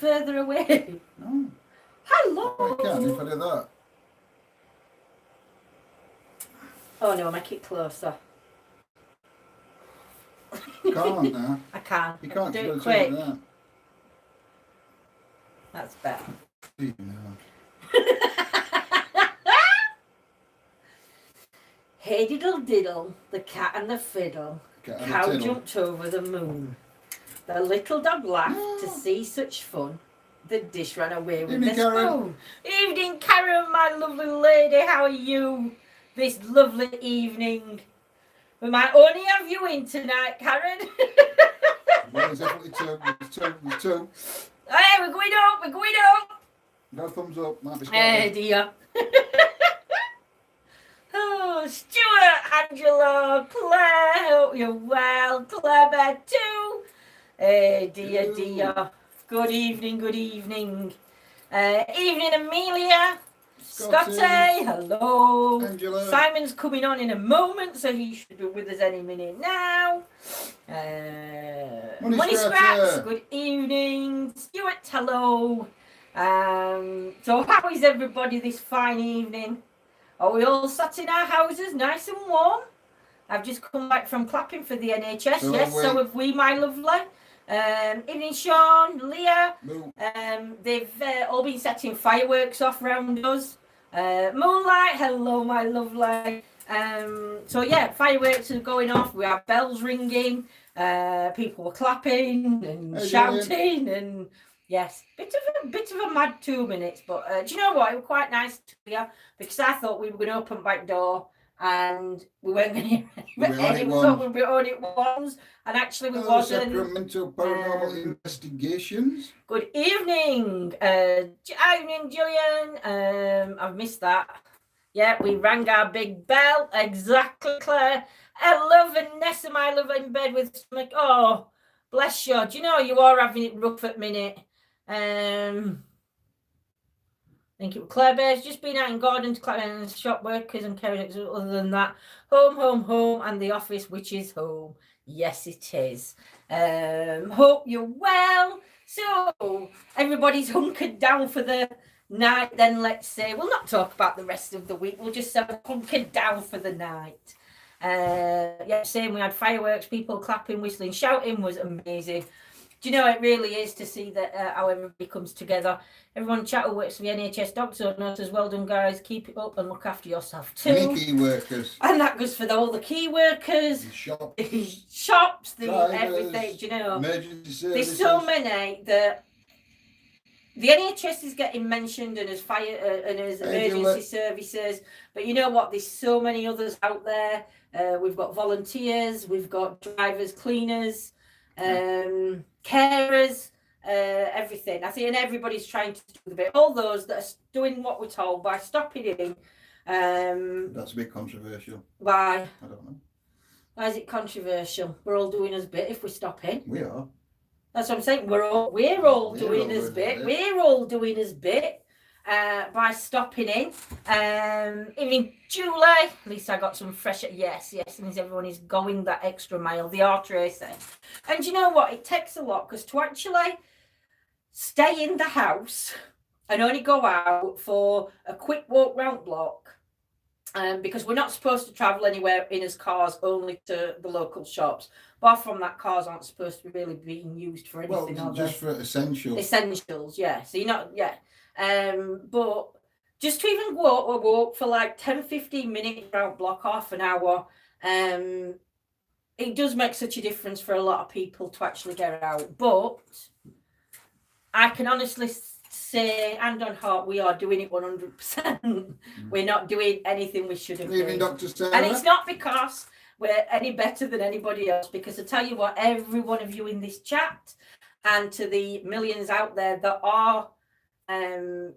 further away. No. Hello. I can if I do that. Oh no, make it closer. Can't now. I can't. You can't do go it to quick. that. That's better. No. Hey diddle diddle, the cat and the fiddle. Cow jumped over the moon. The little dog laughed to see such fun. The dish ran away with the spoon. Evening, Karen, my lovely lady. How are you this lovely evening? We might only have you in tonight, Karen. Well, there's definitely two. Hey, we're going up. No thumbs up. Might be Hey, dear. Oh, Stuart, Angela, Claire, hope you're well. Claire Bear too. Hey, dear. Good evening. Evening, Amelia. Scotty, hello. Angela. Simon's coming on in a moment, so he should be with us any minute now. Money Scraps, good evening. Stuart, hello. So how is everybody this fine evening? Are we all sat in our houses nice and warm? I've just come back from clapping for the NHS. So so have we, my lovely. Evening, Sean, Leah. They've all been setting fireworks off around us. Moonlight, hello, my lovely. So yeah, fireworks are going off. We have bells ringing. People were clapping and shouting, and yes, bit of a mad 2 minutes. But do you know what? It was quite nice to hear because I thought we were going to open the back door and we weren't going to hear anyone. We'd be on it once, and actually we wasn't. Sacramento Paranormal Investigations. Good evening, evening, Gillian. I've missed that. Yeah, we rang our big bell. Exactly, Claire. Hello, Vanessa, my love, in bed with stomach. Oh, bless you. Do you know you are having it rough at minute? I think it was Claire Bear's just been out in Gordon's and shop workers and carrying. Other than that, home, and the office, which is home. Yes, it is. Hope you're well. So everybody's hunkered down for the night. Then let's say we'll not talk about the rest of the week. We'll just say hunkered down for the night. Yeah, same. We had fireworks, people clapping, whistling, shouting was amazing. Do you know, it really is to see that how everybody comes together. Everyone chat who works for the NHS doctor notes, well done, guys. Keep it up and look after yourself too. Any key workers. And that goes for all the key workers. Shops, everything. Do you know? Emergency services. There's so many that the NHS is getting mentioned and as fire and as emergency services. But you know what? There's so many others out there. We've got volunteers, we've got drivers, cleaners. Carers, everything. I think, and everybody's trying to do the bit. All those that are doing what we're told by stopping in. That's a bit controversial. Why? I don't know. Why is it controversial? We're all doing us bit if we stop in. We are. That's what I'm saying. We're all doing us bit. We're all doing us bit. By stopping in. Evening, Julie. At least I got some fresh. Yes. It means everyone is going that extra mile. The art racing. And you know what? It takes a lot because to actually stay in the house and only go out for a quick walk round block. Because we're not supposed to travel anywhere in as cars, only to the local shops. Apart from that, cars aren't supposed to be really being used for anything. Well, just for essentials. Essentials, yeah. So you're not, yeah. But just to even walk for like 10-15 minutes around block, half an hour, it does make such a difference for a lot of people to actually get out. But I can honestly say, hand on heart, we are doing it 100%. We're not doing anything we shouldn't be. Even Dr. Sarah. And it's not because we're any better than anybody else, because I tell you what, every one of you in this chat and to the millions out there that are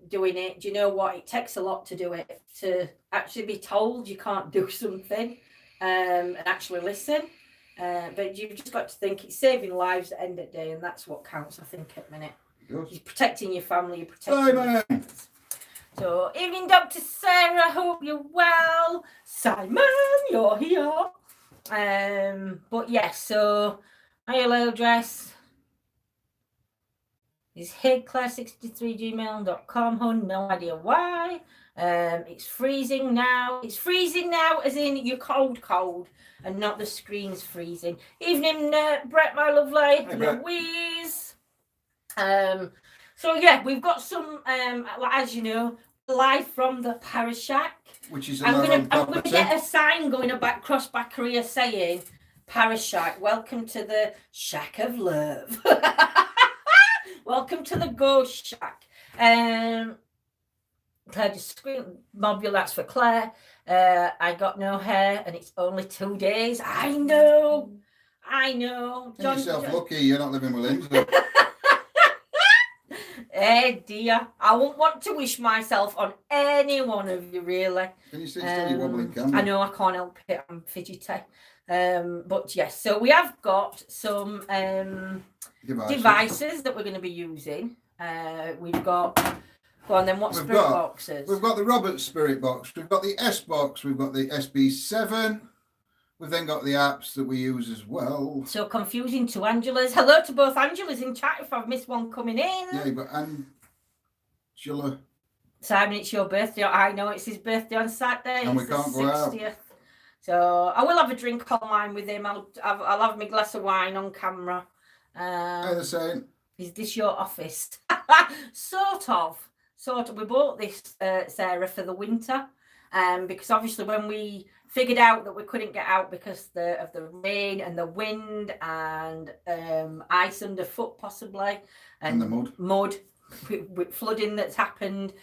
doing it, do you know what? It takes a lot to do it, to actually be told you can't do something and actually listen. But you've just got to think it's saving lives at the end of the day, and that's what counts, I think, at the minute. Yes. You're protecting your family, you're protecting your friends. So, evening, Dr. Sarah, hope you're well. Simon, you're here. But yes, so my yellow dress. is heyclaire63gmail.com, hun. No idea why. It's freezing now. It's freezing now, as in you're cold, and not the screen's freezing. Evening, Brett, my lovely. Hey, Brett. Louise. So yeah, we've got some, as you know, live from the Parashack. Which is I'm another gonna get a sign going across my career saying, Parashack, welcome to the Shack of Love. Welcome to the Ghost Shack. Claire just screamed, Mobule, that's for Claire. I got no hair and it's only 2 days. I know. Think yourself lucky you're not living with Lindsay. Eh dear, I won't want to wish myself on any one of you, really. Can you see still your wobbling camera? I know, I can't help it, I'm fidgety. But yes, so we have got some devices that we're going to be using. We've got, go on then, what spirit boxes? We've got the Robert Spirit Box, we've got the S Box, we've got the SB7. We've then got the apps that we use as well. So confusing to Angela's. Hello to both Angelas in chat if I've missed one coming in. Yeah, you've got Angela. Simon, it's your birthday. I know it's his birthday on Saturday. And we can't go out. So I will have a drink online with him. I'll have my glass of wine on camera. Hey, the same. Is this your office? Sort of. We bought this, Sarah, for the winter. Because obviously when we figured out that we couldn't get out because of the rain and the wind and ice underfoot possibly and the mud with flooding that's happened,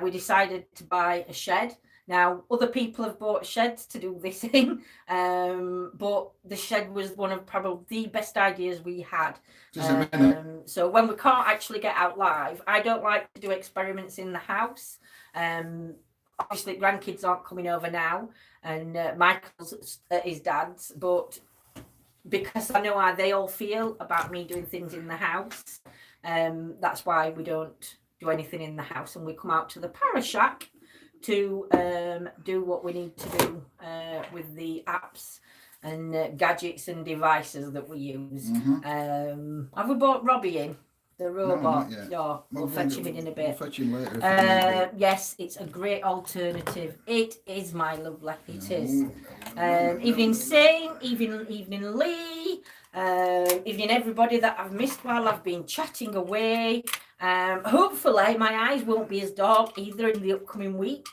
we decided to buy a shed. Now other people have bought sheds to do this in, but the shed was one of probably the best ideas we had. Just a minute. So when we can't actually get out live, I don't like to do experiments in the house. Obviously grandkids aren't coming over now, and Michael's at his dad's, but because I know how they all feel about me doing things in the house, that's why we don't do anything in the house, and we come out to the Parashack to do what we need to do with the apps and gadgets and devices that we use. Have we brought Robbie in? The robot? No, we'll fetch him in a bit. We'll fetch him later. Yes, it's a great alternative. It is, my lovely. It is. Evening Sane, evening Lee, evening everybody that I've missed while I've been chatting away. Hopefully my eyes won't be as dark either in the upcoming weeks.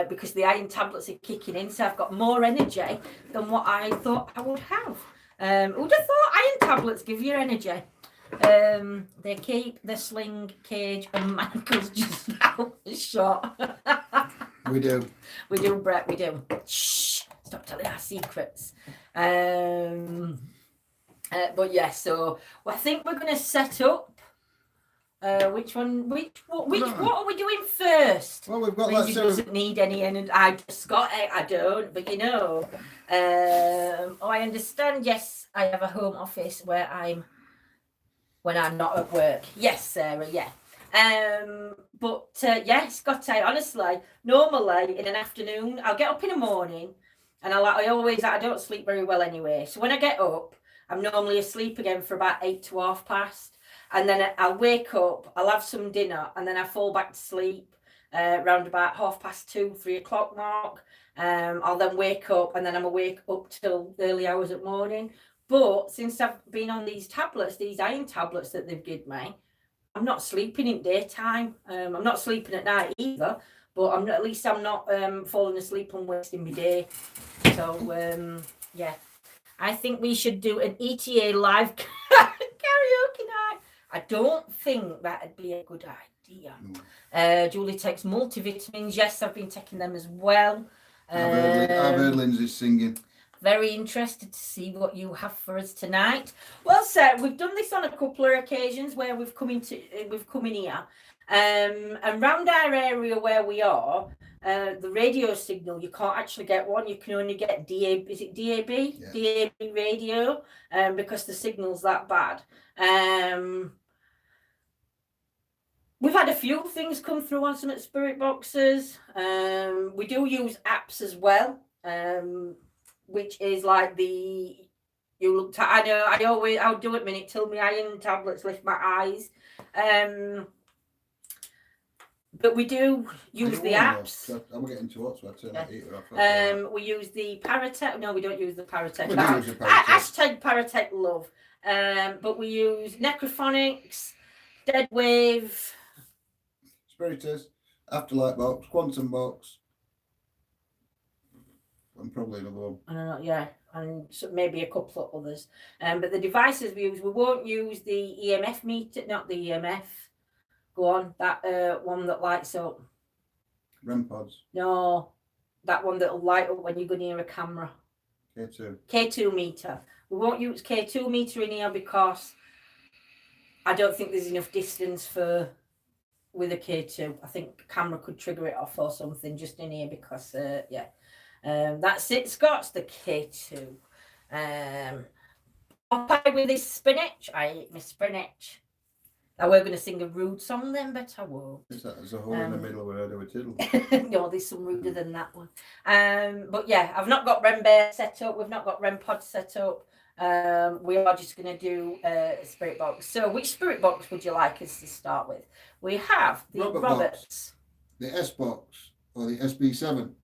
Because the iron tablets are kicking in, so I've got more energy than what I thought I would have. Who'd have thought iron tablets give you energy? They keep the sling cage and Michael's just now shot. We do, Brett, we do. Shh, stop telling our secrets. But yeah, so I think we're going to set up. What are we doing first? Well, we've got Lindsay doesn't need any, and I just got it. I don't, but you know. I understand. Yes, I have a home office when I'm not at work. Yes, Sarah. Yeah. Yes, Scotty. Honestly, normally in an afternoon, I'll get up in the morning, and I don't sleep very well anyway. So when I get up, I'm normally asleep again for about 8 to 8:30. And then I'll wake up, I'll have some dinner, and then I fall back to sleep around about 2:30, 3 o'clock mark. I'll then wake up, and then I'm awake up till early hours of morning. But since I've been on these tablets, these iron tablets that they've given me, I'm not sleeping in daytime. I'm not sleeping at night either, but I'm not falling asleep and wasting my day. So, yeah. I think we should do an ETA live karaoke night. I don't think that'd be a good idea. Julie takes multivitamins. Yes, I've been taking them as well. I've heard Lindsay singing. Very interested to see what you have for us tonight. Well, sir, we've done this on a couple of occasions where we've come in here, and round our area where we are, the radio signal, you can't actually get one. You can only get DAB. Is it DAB? Yeah. DAB radio, because the signal's that bad. We've had a few things come through on some spirit boxes. We do use apps as well, which is like I know I'll do it a minute till my iron tablets lift my eyes. But we do use the apps. I'm getting to what, so I turn that heater off. We use the Parashack. No, we don't use the Parashack. We do use the Parashack. #Parashack love. But we use Necrophonics, Deadwave, Spiritus, Afterlight box, Quantum box, and probably another one. I don't know, yeah, and so maybe a couple of others. But the devices we use, we won't use the EMF meter, not the EMF. Go on, that one that lights up. REM pods. No, that one that'll light up when you go near a camera. K2. K2 meter. We won't use K2 meter in here because I don't think there's enough distance with a K2. I think camera could trigger it off or something just in here because that's it, Scott's the K2. Popeye with his spinach. I eat my spinach. I were going to sing a rude song then, but I won't. Is that there's a hole in the middle where I do a tiddle? No, there's some ruder than that one. But yeah, I've not got REM Bear set up. We've not got REM Pod set up. We are just going to do a spirit box. So which spirit box would you like us to start with? We have the Roberts. The S box or the SB7.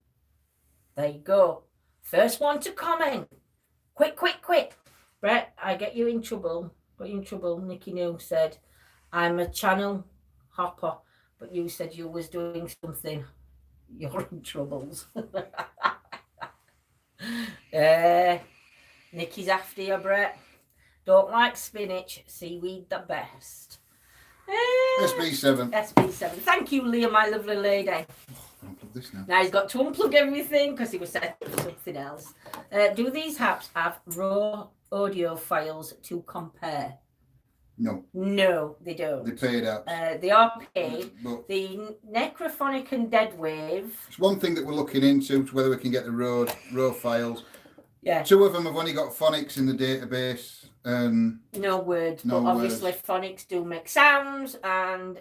There you go. First one to comment. Quick. Brett, I get you in trouble. Got you in trouble. Nikki New said, I'm a channel hopper, but you said you was doing something. You're in troubles. Nikki's after you, Brett. Don't like spinach, seaweed the best. SB7. SB7. Thank you, Leah, my lovely lady. Unplug this now. Now he's got to unplug everything because he was set up for something else. Do these apps have raw audio files to compare? No, they don't. They paid out. They are paid. But the Necrophonic and Deadwave. It's one thing that we're looking into, whether we can get the raw files. Yeah. 2 of them have only got phonics in the database. No words, but obviously phonics do make sounds, and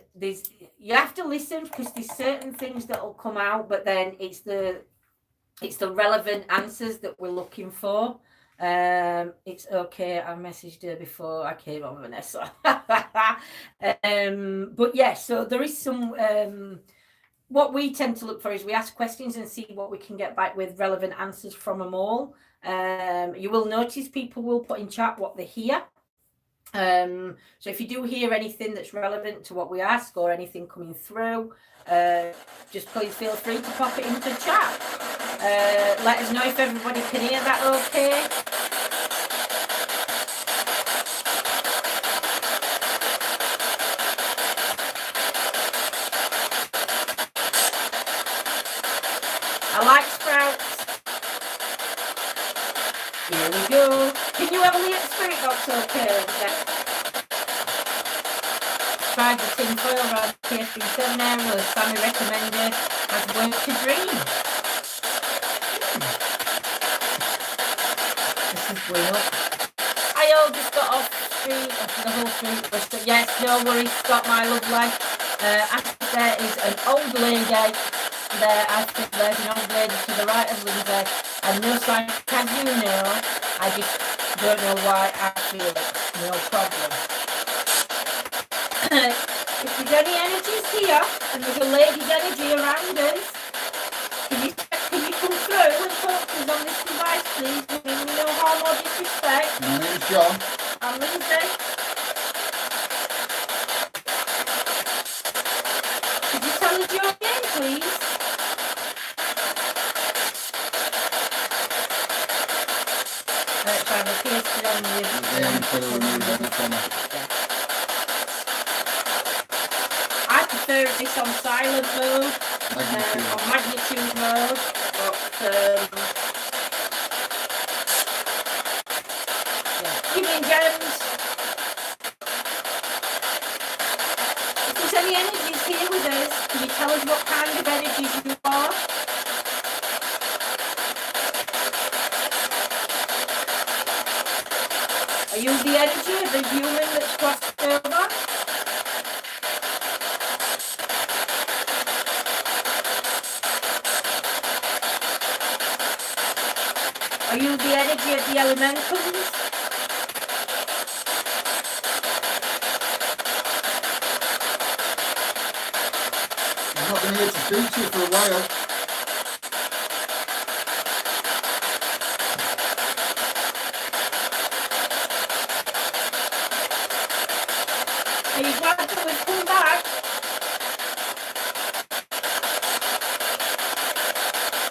you have to listen because there's certain things that will come out, but then it's the relevant answers that we're looking for. It's okay. I messaged her before I came on, Vanessa. But yeah, so there is some. What we tend to look for is we ask questions and see what we can get back with relevant answers from them all. You will notice people will put in chat what they hear. So if you do hear anything that's relevant to what we ask or anything coming through, just please feel free to pop it into chat. Let us know if everybody can hear that okay. I like sprouts. Here we go. Can you have a look at the spirit box okay? Yeah. Tried the tin foil around KFB7 area as Sammy recommended as work to dream. This is going up. I all just got off street, after the whole street. But yes, no worries, Scott, my lovely. After there is an old lady. There, after there's an old lady to the right of Lindsay. And no sign, can you know? I just don't know why I feel it. No problem. If there's any energies here, and there's a lady's energy around us, can you come through and talk to us on this device, please? I mean, no harm or disrespect. My name's John. I'm Lindsay. Could you tell us your name, please? I prefer this on silent mode, or magnitude mode, but Evening Gems. If there's any energies here with us, can you tell us what kind of energies you are? Are you the energy of the human that's crossed over? Are you the energy of the elementals? I'm here to speak to you for a while. Are you glad that we've come back?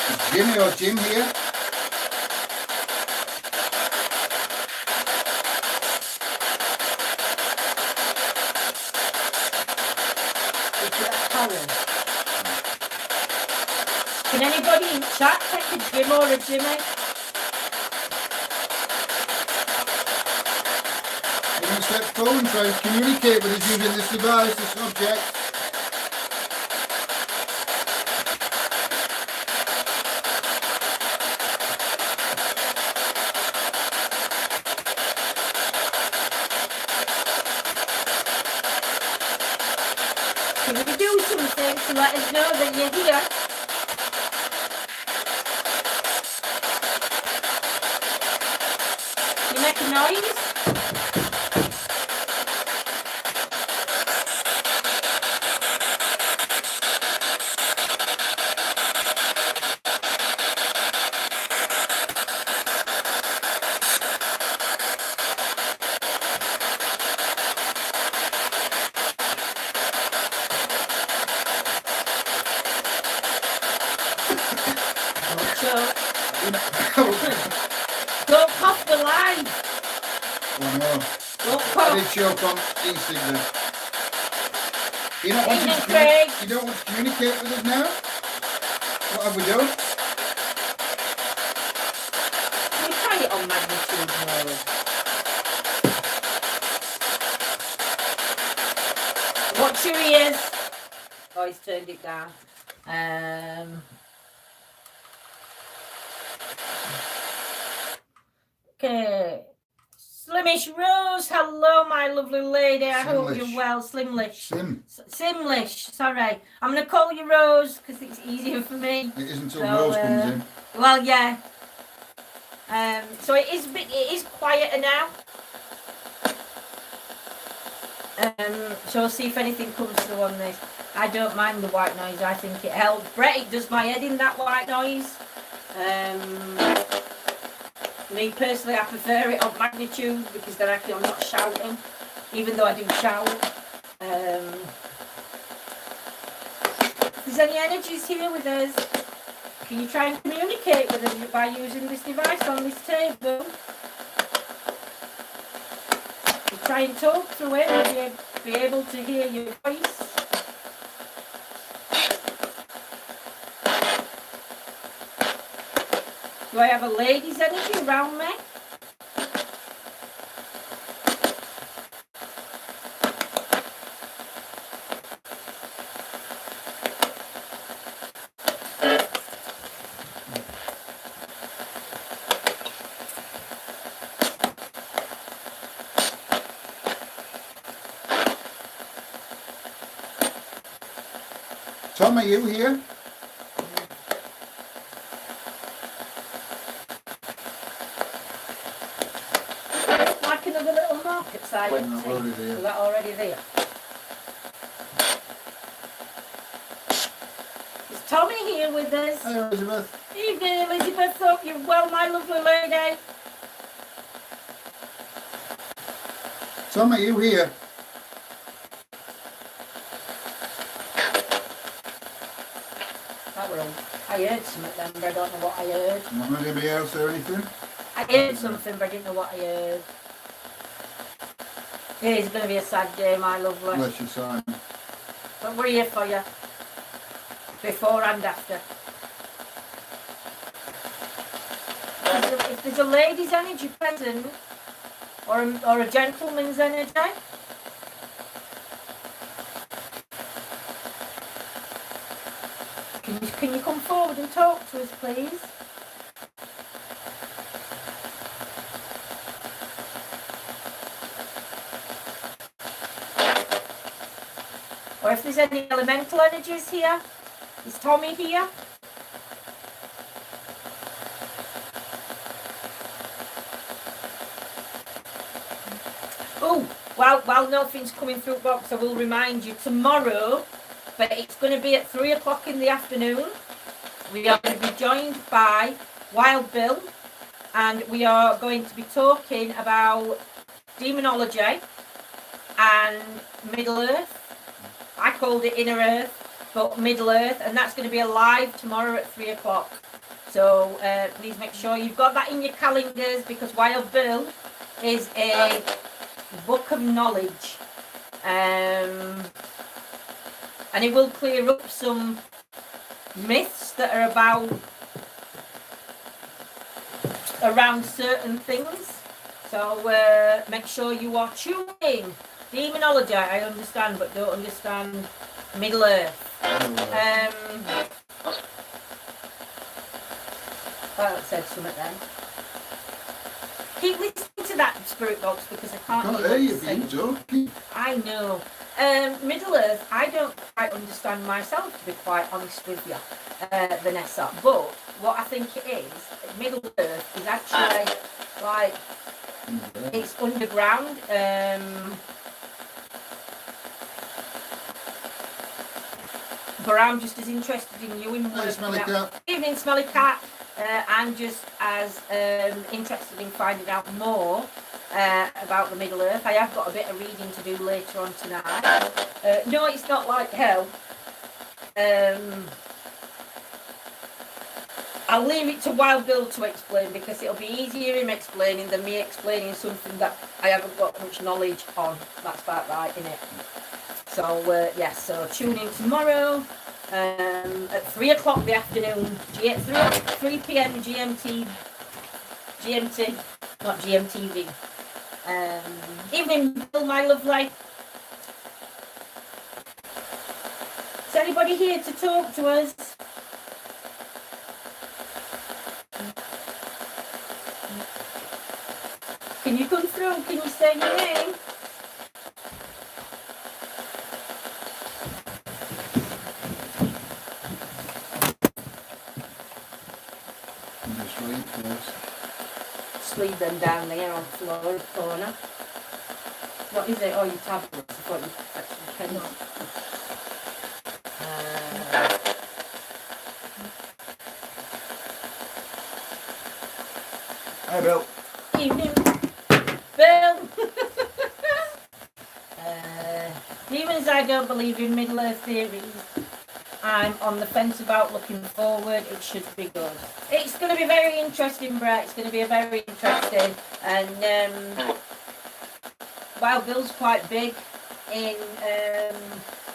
Is Jimmy or Jim here? Can anybody in chat take a Jim or a Jimmy? I'm going to step forward and try to communicate with us using this device, this object. Can you do something to let us know that you're here? You make a noise? Don't cough the line. Oh no. Don't I cough. did choke on e-cig then. You don't, want Evening, to Craig. you don't want to communicate with us now? What have we done? Can you try it on magnitude more? Watch your ears. Oh, he's turned it down. Okay. Slimish Rose, hello, my lovely lady. I hope you're Simlish. well. Slimlish. Sim. Simlish, sorry. I'm going to call you Rose because it's easier for me. It isn't until So, Rose comes in. Well, yeah. So it is quieter now. So we'll see if anything comes through on this. I don't mind the white noise. I think it helps. Brett, it does my head in, that white noise. Me personally, I prefer it on magnitude because then I'm not shouting, even though I do shout. If there's any energies here with us, can you try and communicate with us by using this device on this table? You try and talk through it, and be able to hear your voice. Do I have a lady's energy around me? Tom, are you here? Like another little market side. Wait, no, already there. Is that already there? Is Tommy here with us? Hi, Elizabeth. Evening, Elizabeth. Hope you're well, my lovely lady. Tom, are you here? That were all. I heard something then, but I don't know what I heard. Not anybody else or anything? I heard something, but I didn't know what I heard. Yeah, it's going to be a sad day, my lovely. Bless your sign. But we're here for you. Before and after. If there's a lady's energy present, or a gentleman's energy, can you come forward and talk to us, please? Or if there's any elemental energies here, is Tommy here? Oh, while nothing's coming through box, I will remind you, tomorrow but it's going to be at 3 o'clock in the afternoon. We are going to be joined by Wild Bill, and we are going to be talking about demonology and Middle Earth. I called it Inner Earth, but Middle Earth, and that's going to be live tomorrow at 3 o'clock. So please make sure you've got that in your calendars, because Wild Bill is a book of knowledge, and it will clear up some myths that are around certain things. So make sure you are tuning. Demonology, I understand, but don't understand Middle Earth. That said something then. Keep listening to that spirit box, because I can't hear you being talking. I know. Middle Earth, I don't quite understand myself, to be quite honest with you, Vanessa. But what I think it is, Middle Earth is actually like, it's underground. But I'm just as interested in you in Hey, Smelly Cat. Evening, Smelly Cat. I'm just as interested in finding out more about the Middle Earth. I have got a bit of reading to do later on tonight. No, it's not like hell. I'll leave it to Wild Bill to explain, because it'll be easier him explaining than me explaining something that I haven't got much knowledge on. That's about right, isn't it? So yes, so tune in tomorrow at 3 o'clock the afternoon, 3 p.m. GMT, not GMTV. Evening, Bill, my lovely. Is anybody here to talk to us? Can you come through? Can you say your name? Leave them down there on the floor corner. What is it? Oh, your tablets. I thought you actually came on. Hi, Bill. Evening, Bill. Even as I don't believe in Middle Earth theories, I'm on the fence about looking forward. It should be good. It's going to be very interesting, Brett. It's going to be very interesting. And Wild Bill's quite big in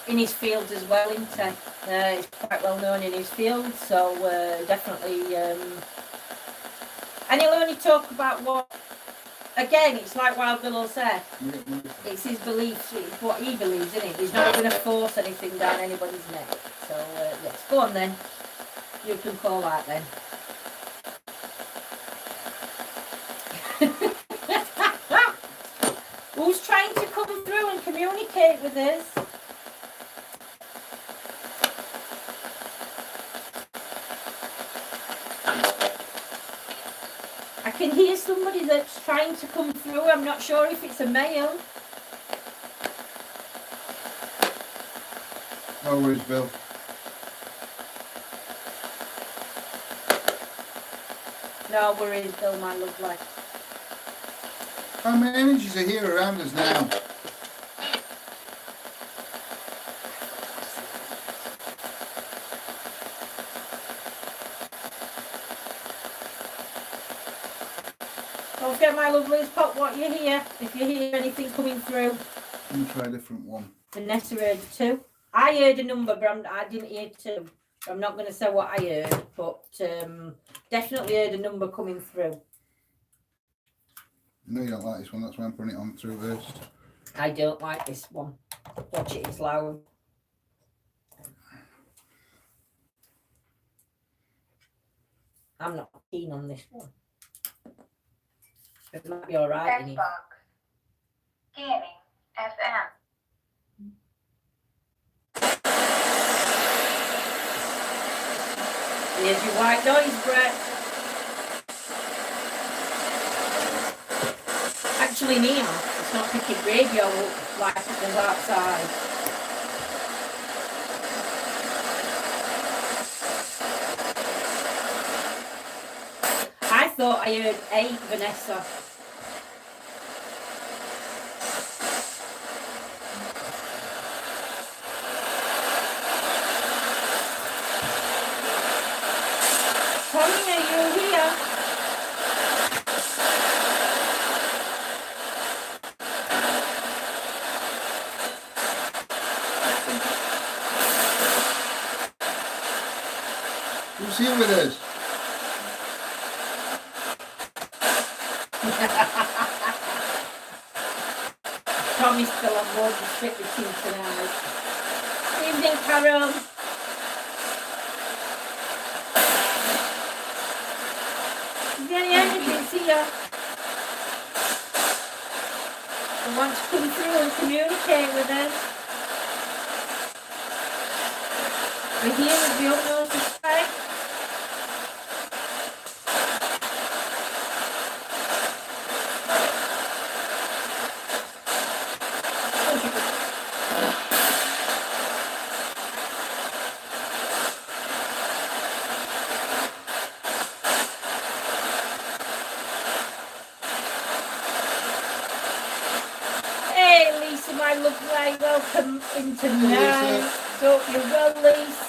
his field as well, isn't he? He's quite well known in his field, so definitely. And he'll only talk about what. Again, it's like Wild Bill will say. It's his beliefs. It's what he believes, isn't it? He's not going to force anything down anybody's neck. So, yes, go on then. You can call out then. Who's trying to come through and communicate with us? I can hear somebody that's trying to come through. I'm not sure if it's a male. No worries, Bill. No worries, Bill, my lovely. How many energies are here around us now? Don't forget, my lovelies, pop what you hear. If you hear anything coming through. Let me try a different one. Vanessa heard 2. I heard a number, but I didn't hear 2. I'm not going to say what I heard, but definitely heard a number coming through. No, you don't like this one. That's why I'm putting it on through this. I don't like this one. Watch it, it's loud. I'm not keen on this one. It might be alright. Xbox. Gaming. FM. Here's your white noise, Brett. Actually near. It's not picking radio up like it was outside. thought I heard 8, Vanessa. Tommy, are you here? Who's here with us? Tommy's still on board the strip with you tonight. Evening, Carol. Is there any energies here? They want to come through and communicate with us. We're here with the utmost respect. Hey Lisa, my lovely, welcome in tonight. Hope you're well, Lisa.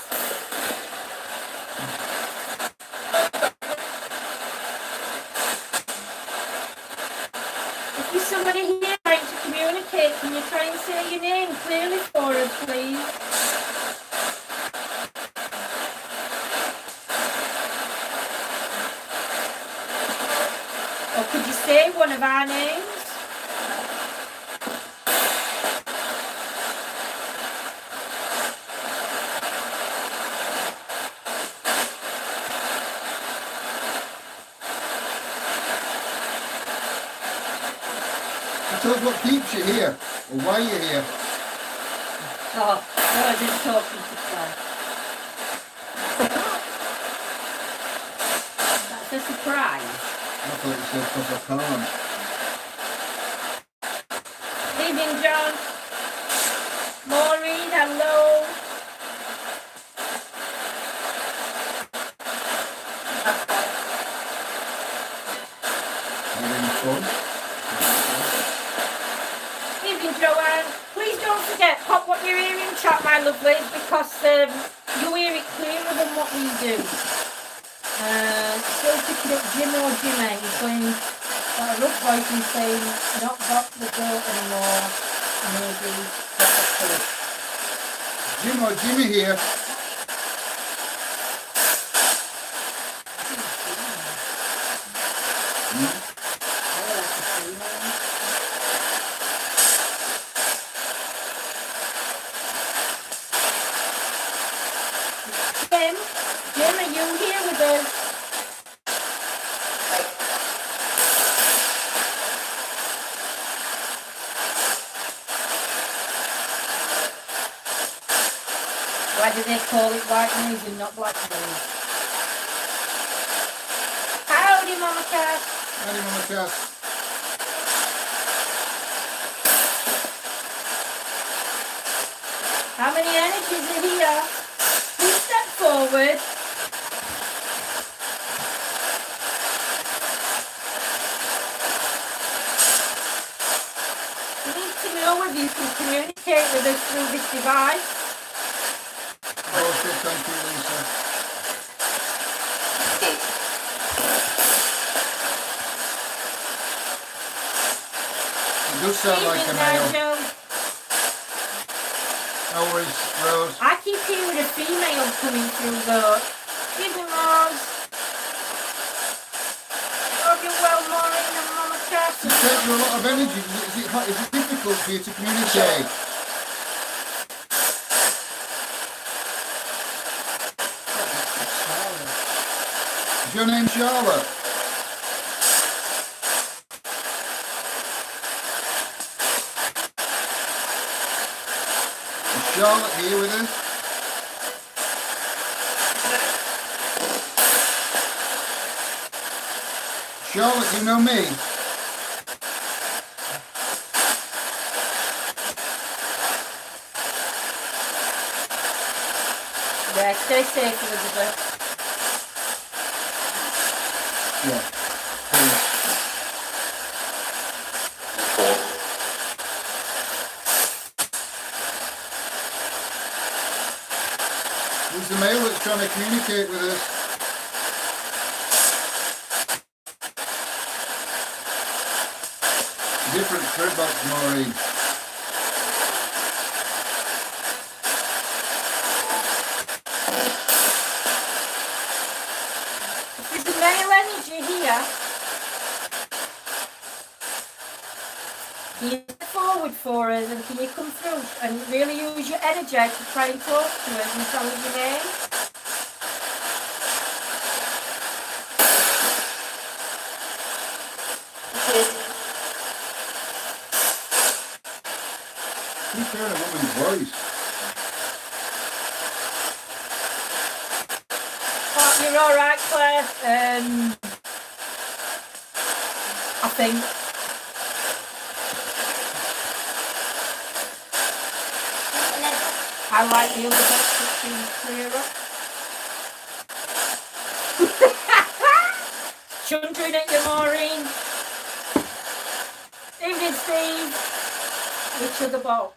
If there's somebody here trying to communicate, can you try and say your name clearly for us, please? Or could you say one of our names? Tell us what keeps you here, or why you're here. Oh, no, I didn't talk to Claire. That's a surprise. I thought you said because I can't. Evening, John. Maureen, hello. Having fun. Evening, Joanne. Please don't forget, pop what you're hearing in chat, my lovelies, because you hear it clearer than what we do. Still picking up Jim or Jimmy. He's going got a rough voice and saying, not got the goat anymore. Maybe got the fish. Jim or Jimmy here. Jim, are you here with us? Why do they call it white noise and not black noise? Howdy, Mama Cat. Howdy, Mama Cat. How many energies are here? Please step forward. We need to know if you can communicate with us through this device. Oh, good, thank you, Lisa. It does sound like a male. Nigel. No worries, Rose. I keep hearing a female coming through though. Evening, Mars. Hope you're well, Maureen and Mama Cass. It takes you a lot of energy. Is it difficult for you to communicate? Is your name Charlotte? Is Charlotte here with us? Charlotte, you know me? Yeah, stay safe, Elizabeth. Yeah. Who's the male that's trying to communicate with us? Different spirit box, Maureen. There's a male energy here. Can you step forward for us and can you come through and really use your energy to try and talk to us and tell us your name? Keep hearing a woman's voice. Oh, you're all right, Claire. I think. I like the other box that seems clearer. Chundering at you, Maureen. Evening, Steve. Which other box?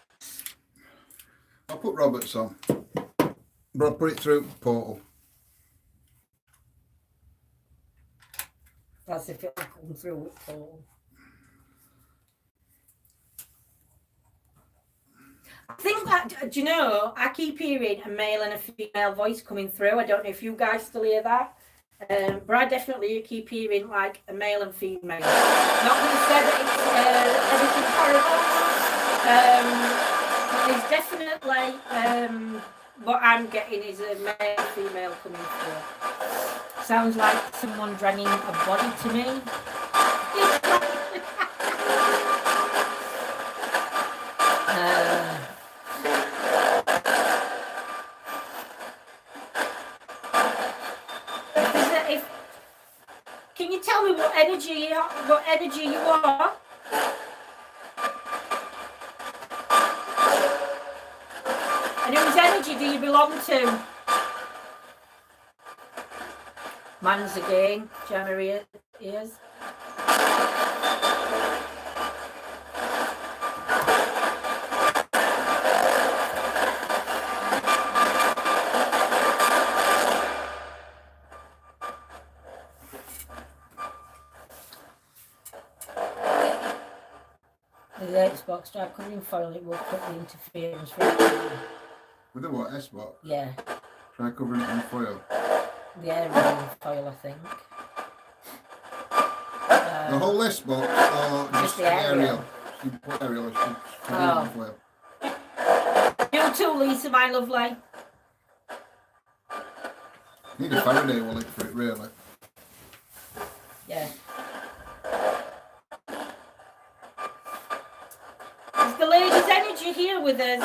I'll put Roberts on. But I'll put it through portal. That's if it'll come through with Paul. I think that, do you know, I keep hearing a male and a female voice coming through. I don't know if you guys still hear that. But I definitely keep hearing like a male and female. Not going to say that it's anything horrible. But there's definitely what I'm getting is a male female coming through. Sounds like someone dragging a body to me. Can you tell me what energy you are? And whose energy do you belong to? Man's again, January ears. The Xbox, try covering foil, it will cut the interference. With the what? S-box? Yeah. Try covering it in foil. The air foil, I think. The whole S-box or just the aerial? You put aerial, she put it in foil. You too, Lisa, my lovely. You need a Faraday wallet for it, really. Yeah. Is the lady's energy here with us?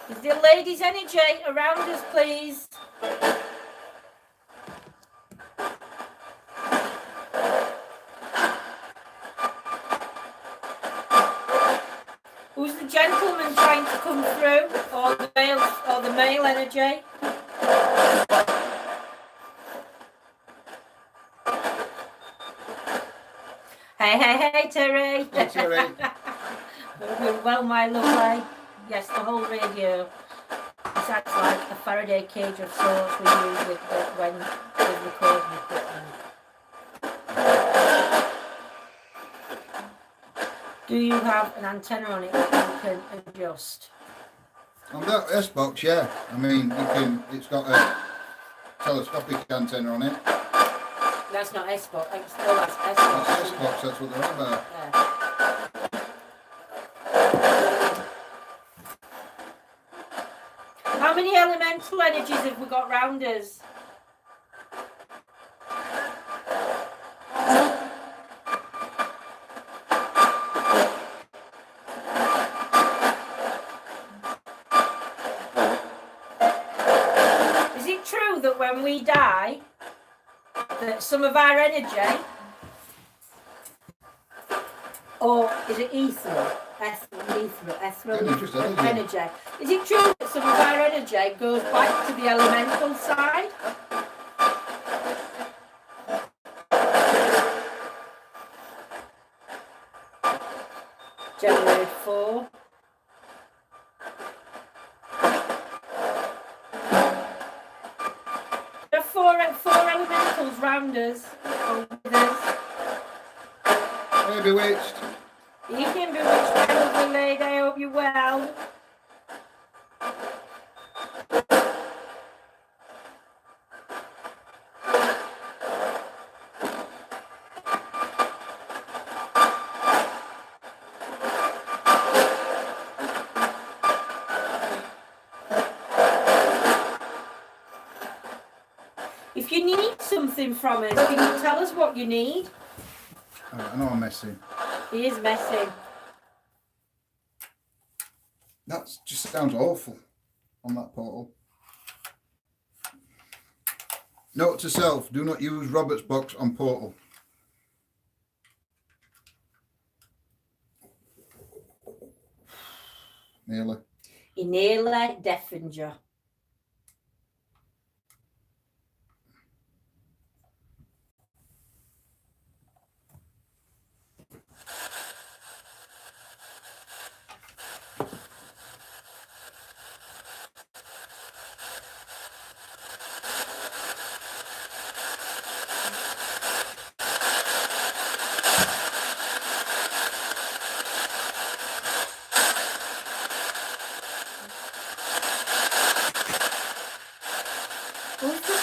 Is the lady's energy around us, please? Who's the gentleman trying to come through, or the male energy? Hey, Terry. Hey, Terry. Well, my lovely. Yes, the whole radio. It's acts like a Faraday cage of sorts we use when we record equipment. Do you have an antenna on it that you can adjust? On that S-box, yeah. I mean, it's got a telescopic antenna on it. That's not S-box. That's S-box. That's S-box, that's what they're on about. Yeah. How many elemental energies have we got round us? Is it true that when we die, that some of our energy, or is it ether? Just energy. Energy. Is it true that some of our energy goes back to the elemental side? Generate 4. There are four elementals round us. Or with us. Hey, Bewitched. Evening, bewitched, my lovely lady. I hope you're well. If you need something from us, can you tell us what you need? I know I'm messing. He is messy. That just sounds awful on that portal. Note to self, do not use Robert's box on portal. Nearly. He nearly deafened you.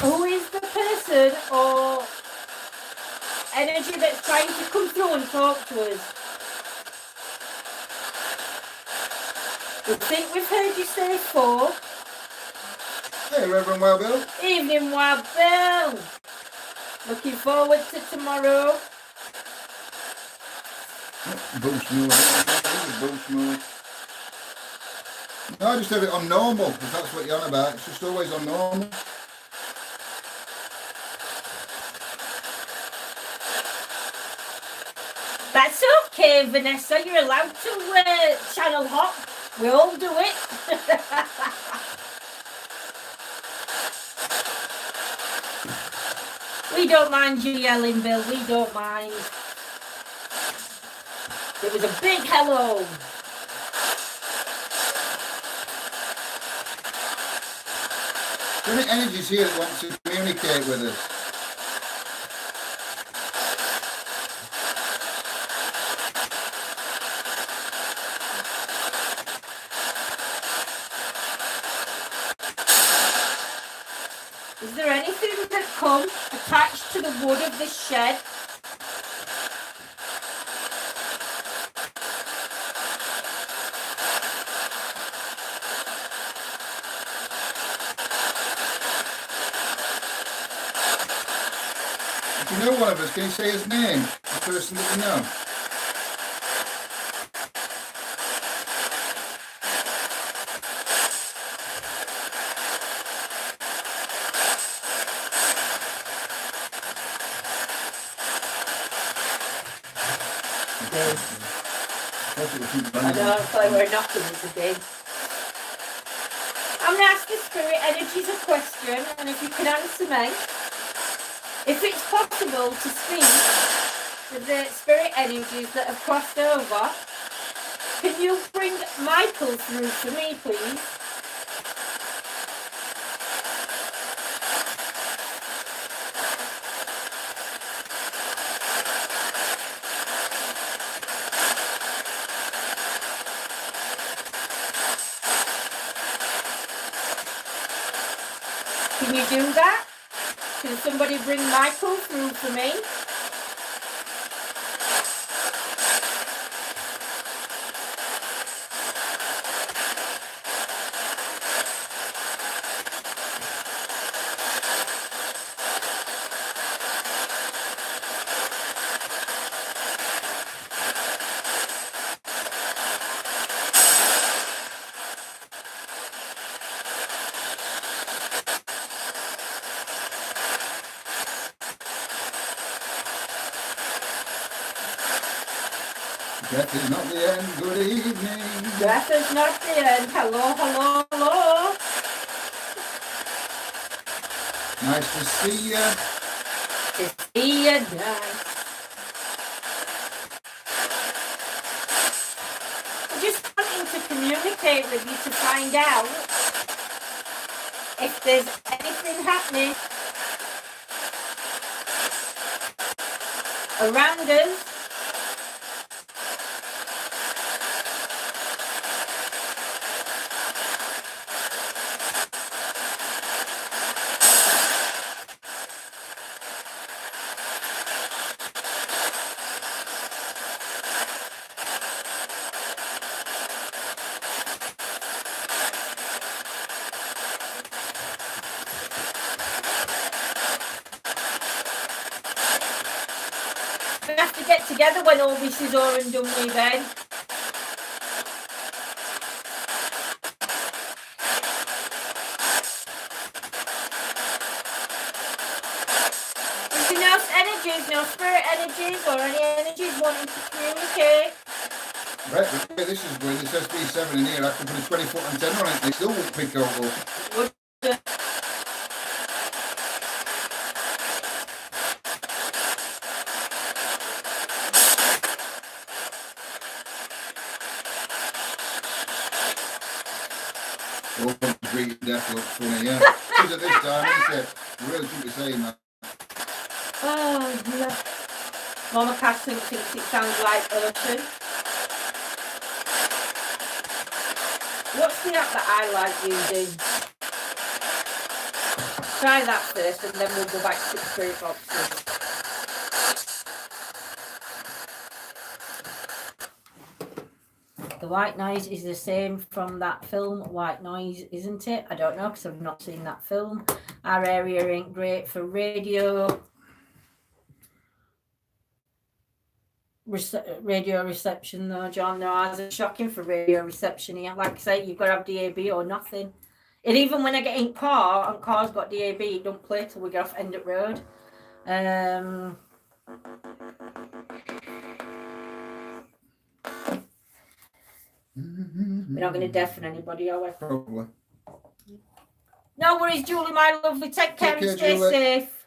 Who is the person or energy that's trying to come through and talk to us? We think we've heard you say 4. Hey, Reverend Wild Bill. Evening, Wild Bill. Looking forward to tomorrow. Boost mode. Boost mode. No, I just have it on normal, if that's what you're on about. It's just always on normal. That's okay, Vanessa. You're allowed to channel hop. We all do it. We don't mind you yelling, Bill. We don't mind. It was a big hello. There are any energies here that want to communicate with us. Is there anything that come attached to the wood of this shed? If you know one of us, can you say his name? The person that you know. I don't feel like we're knocking it again. I'm going to ask the spirit energies a question, and if you can answer me, if it's possible to speak to the spirit energies that have crossed over, can you bring Michael through for me, please? Can you do that? Can somebody bring Michael through for me? Death is not the end. Good evening. Death is not the end. Hello, hello, hello. Nice to see you. To see you nice. I'm just wanting to communicate with you to find out if there's anything happening around us. We have to get together when all this is over and done with, Ben. If you know energies, no spirit energies or any energies wanting to communicate. Right, this is going. This SB7 in here. I can put a 20-foot antenna on it. They still won't pick up. Would Oh, great death looks funny, yeah. Because at this time, isn't it? You really shouldn't be saying that. Oh, yeah. Mama Catherine thinks it sounds like ocean. What's the app that I like using? Try that first and then we'll go back to the spirit boxes. The white noise is the same from that film, White Noise, isn't it? I don't know because I've not seen that film. Our area ain't great for radio. Radio reception though, John. No, ours is shocking for radio reception here. Like I say, you've got to have DAB or nothing. And even when I get in car and car's got DAB, it don't play till we get off End at Road. We're not going to deafen anybody, are we? Probably. No worries, Julie, my lovely. Take care and stay Julie. safe.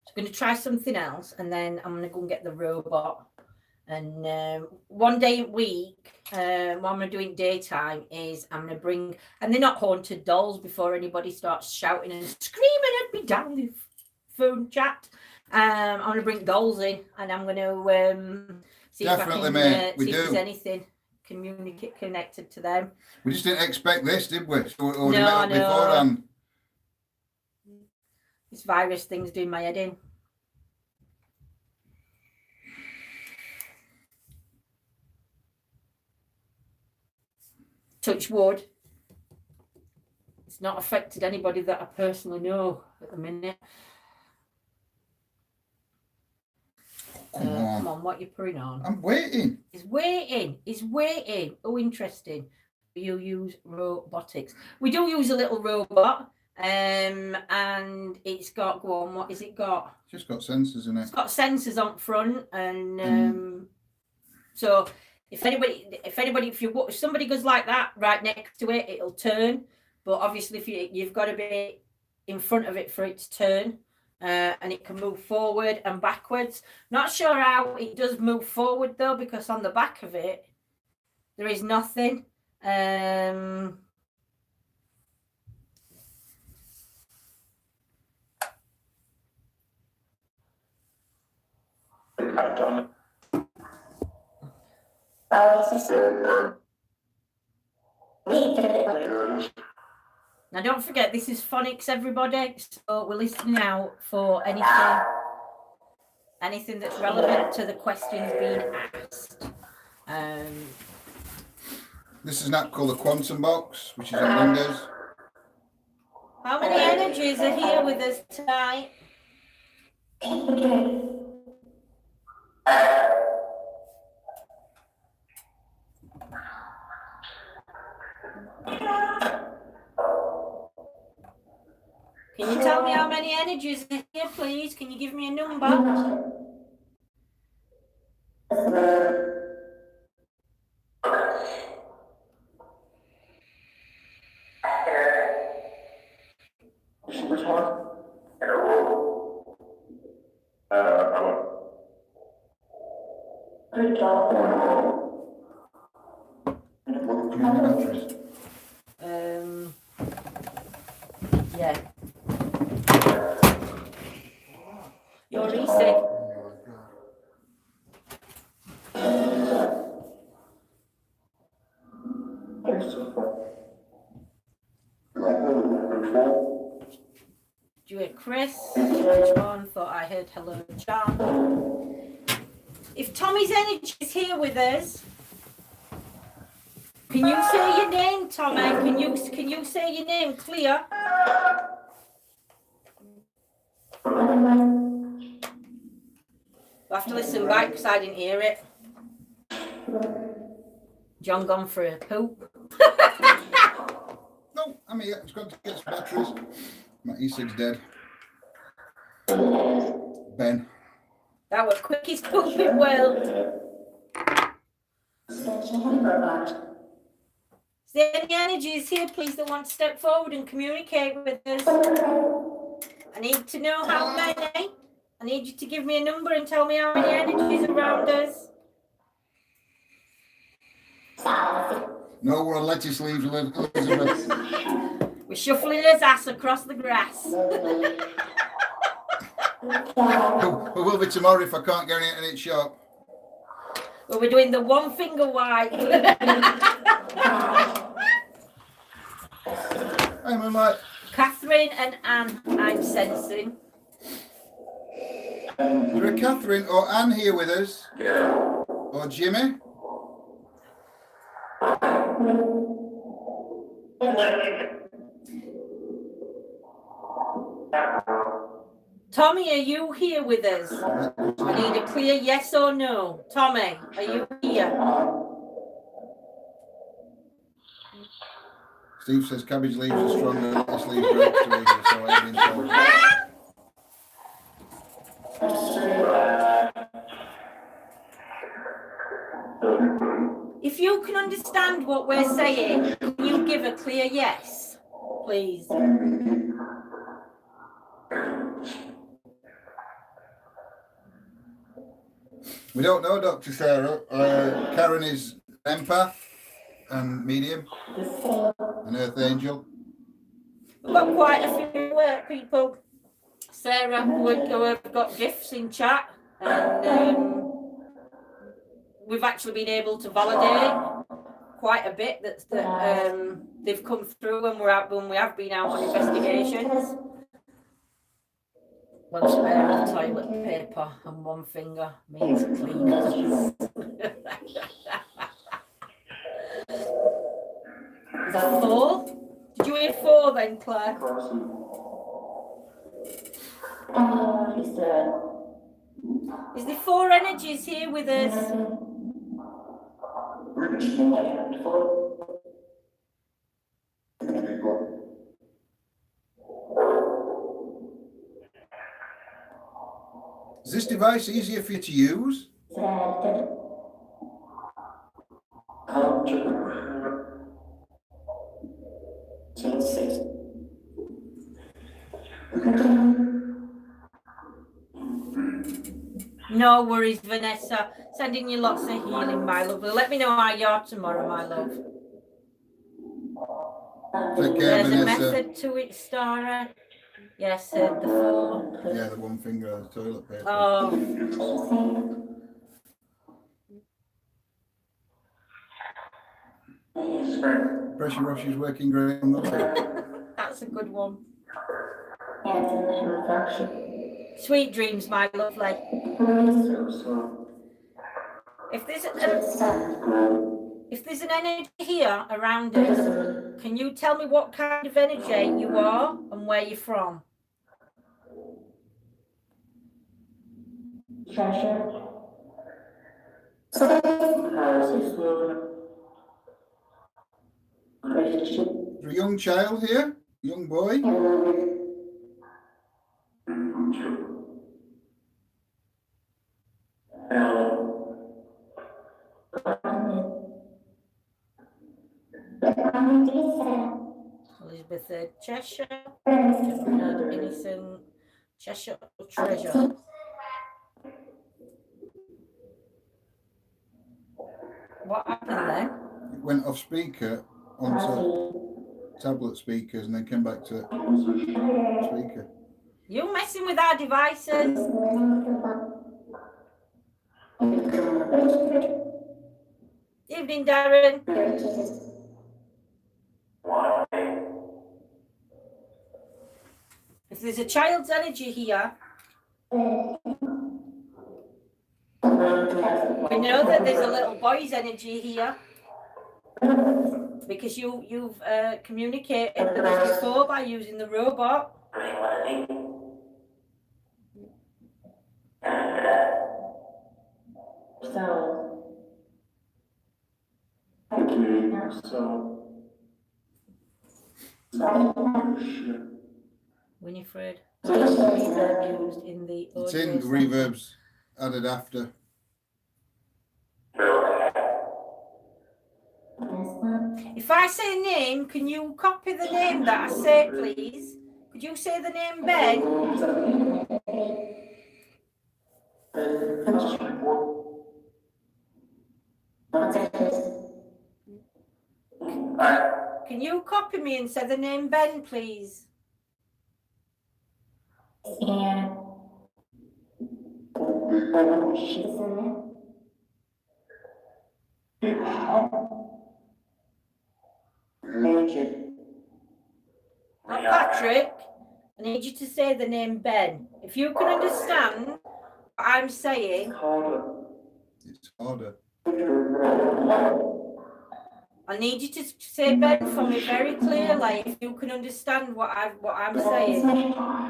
So I'm going to try something else and then I'm going to go and get the robot. And one day a week, what I'm going to do in daytime is I'm going to bring, and they're not haunted dolls before anybody starts shouting and screaming at me down the phone chat. I'm going to bring dolls in and I'm going to see Definitely, if I can mate. We see do. if there's anything connected to them. We just didn't expect this, did we? So we already No, met up no. beforehand. This virus thing's doing my head in. Touch wood. It's not affected anybody that I personally know at the minute. Come on, what are you putting on? I'm waiting. He's waiting. He's waiting. Oh, interesting. You use robotics. We do use a little robot. And it's got, go on, what has it got? It's just got sensors in it. It's got sensors on front, and so if somebody goes like that right next to it, it'll turn. But obviously, if you've got to be in front of it for it to turn, and it can move forward and backwards. Not sure how it does move forward though, because on the back of it there is nothing. Now don't forget, this is phonics, everybody, so we're listening out for anything that's relevant to the questions being asked. This is an app called the Quantum Box, which is on Windows. How many energies are here with us tonight? Can you tell me how many energies are here, please? Can you give me a number? Which one? Good job. Batteries. Yeah. You're reset. Do you hear Chris? Which one? Thought I heard hello, John. If Tommy's energy is here with us, can you say your name, Tommy? Can you say your name clear? We'll have to listen back because I didn't hear it. John gone for a poop. No, I'm here. It's got to get some batteries. My E6's dead. Ben. That was quickest pooping world. Is there any energies here, please, that want to step forward and communicate with us? I need to know how many. I need you to give me a number and tell me how many energies around us. No, we're on lettuce leaves, Elizabeth. We're shuffling his ass across the grass. We will be tomorrow if I can't get it in its shop. Well, we're doing the one finger wipe. I'm like, Catherine and Anne, I'm sensing. is there a Catherine or Anne here with us? Or Jimmy? Tommy, are you here with us? I need a clear yes or no. Tommy, are you here? Steve says cabbage leaves are stronger than lettuce leaves are extra easier, so I've been told. If you can understand what we're saying, can you give a clear yes, please? We don't know, Dr. Sarah. Karen is empath and medium, an earth angel. We've got quite a few people. Sarah, who have got gifts in chat, and we've actually been able to validate quite a bit that they've come through when we have been out on investigations. Well, sparing toilet paper and one finger means cleaners. Is that 4? Did you hear 4 then, Claire? Is there 4 energies here with us? Is this device easier for you to use? No worries, Vanessa. Sending you lots of healing, my love. Let me know how you are tomorrow, my love. Take care, There's Vanessa. a method to it, Stara. Yes, the 4. Yeah, the one finger of toilet paper. Oh. Pressure wash is working great on that. That's a good one. Sweet dreams, my lovely. If there's an energy here around us, can you tell me what kind of energy you are and where you're from? Treasure. Is there a young child here? Young boy? Elizabeth Cheshire, Bernard Innocent, Cheshire Treasure. What happened then? It went off speaker onto tablet speakers and then came back to speaker. You're messing with our devices. Evening, Darren. If there's a child's energy here, we know that there's a little boy's energy here because you've communicated with us before by using the robot. Winifred, reverb used in the It's audio in reverbs added after. If I say a name, can you copy the name that I say, please? Could you say the name Ben? Can you copy me and say the name Ben, please? Not Patrick. I need you to say the name Ben. If you can understand what I'm saying, It's harder. I need you to say Ben for me very clearly. If you can understand what I'm saying.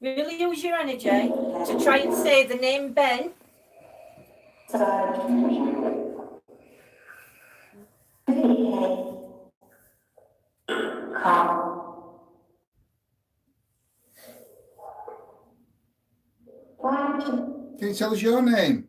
Really use your energy to try and say the name Ben. Can you tell us your name?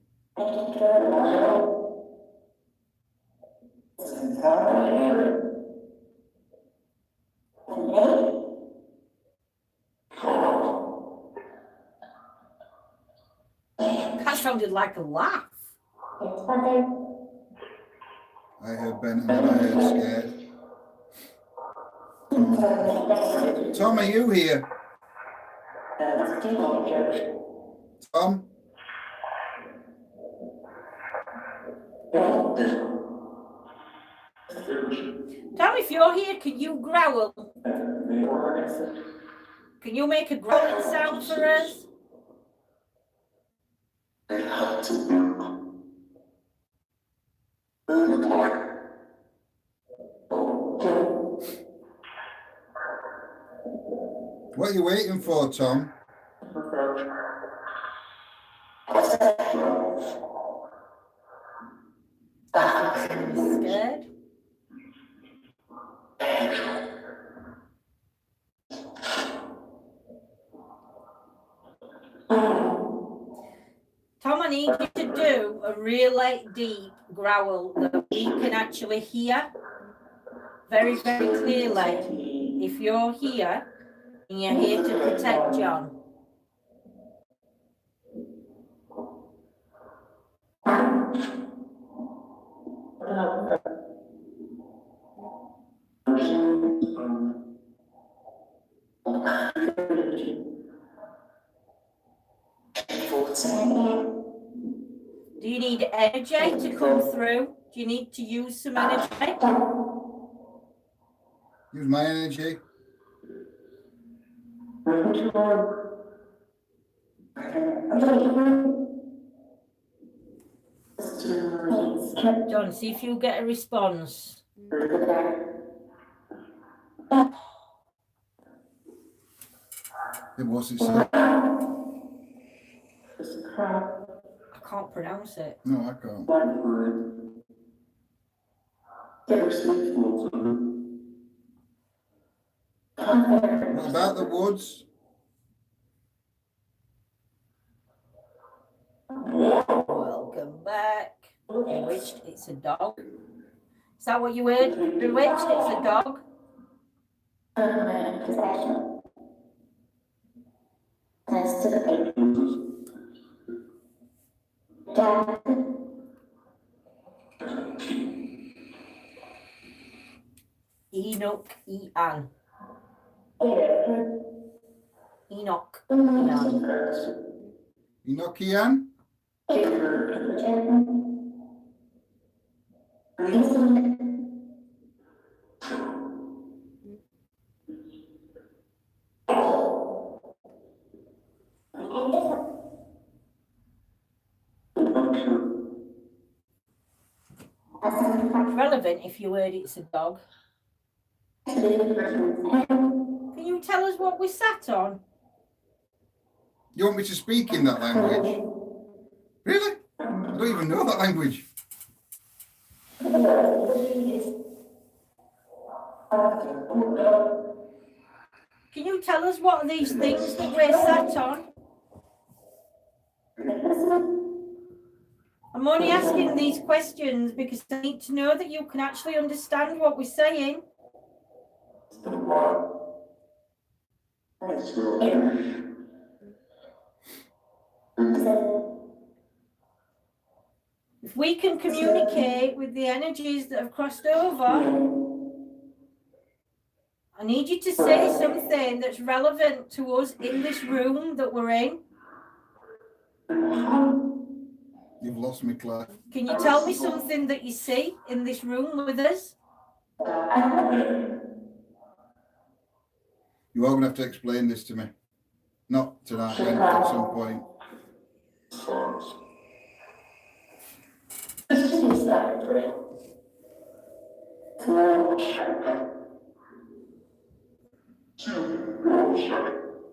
That sounded like a laugh. I heard Ben and then I heard scared. Tom, are you here? Tom? Tom, if you're here, can you growl? Can you make a growling sound for us? What are you waiting for, Tom? Scared? Tom, I need you to do a really deep growl that we can actually hear very, very clearly. If you're here and you're here to protect John. Do you need energy to come through? Do you need to use some energy? Use my energy. John, see if you get a response. It was it, sir. I can't pronounce it. No, I can't. What about the woods? Welcome back. Bewitched, it's a dog. Is that what you heard? Bewitched, it's a dog. Enoch, Ian. Enoch, Ian. Enochian? Relevant if you heard it's a dog. Can you tell us what we sat on? You want me to speak in that language? Really? I don't even know that language. Can you tell us what are these things that we're sat on? I'm only asking these questions because I need to know that you can actually understand what we're saying. If we can communicate with the energies that have crossed over, I need you to say something that's relevant to us in this room that we're in. You've lost me, Claire. Can you tell me something that you see in this room with us? You are going to have to explain this to me. Not tonight, then, at some point.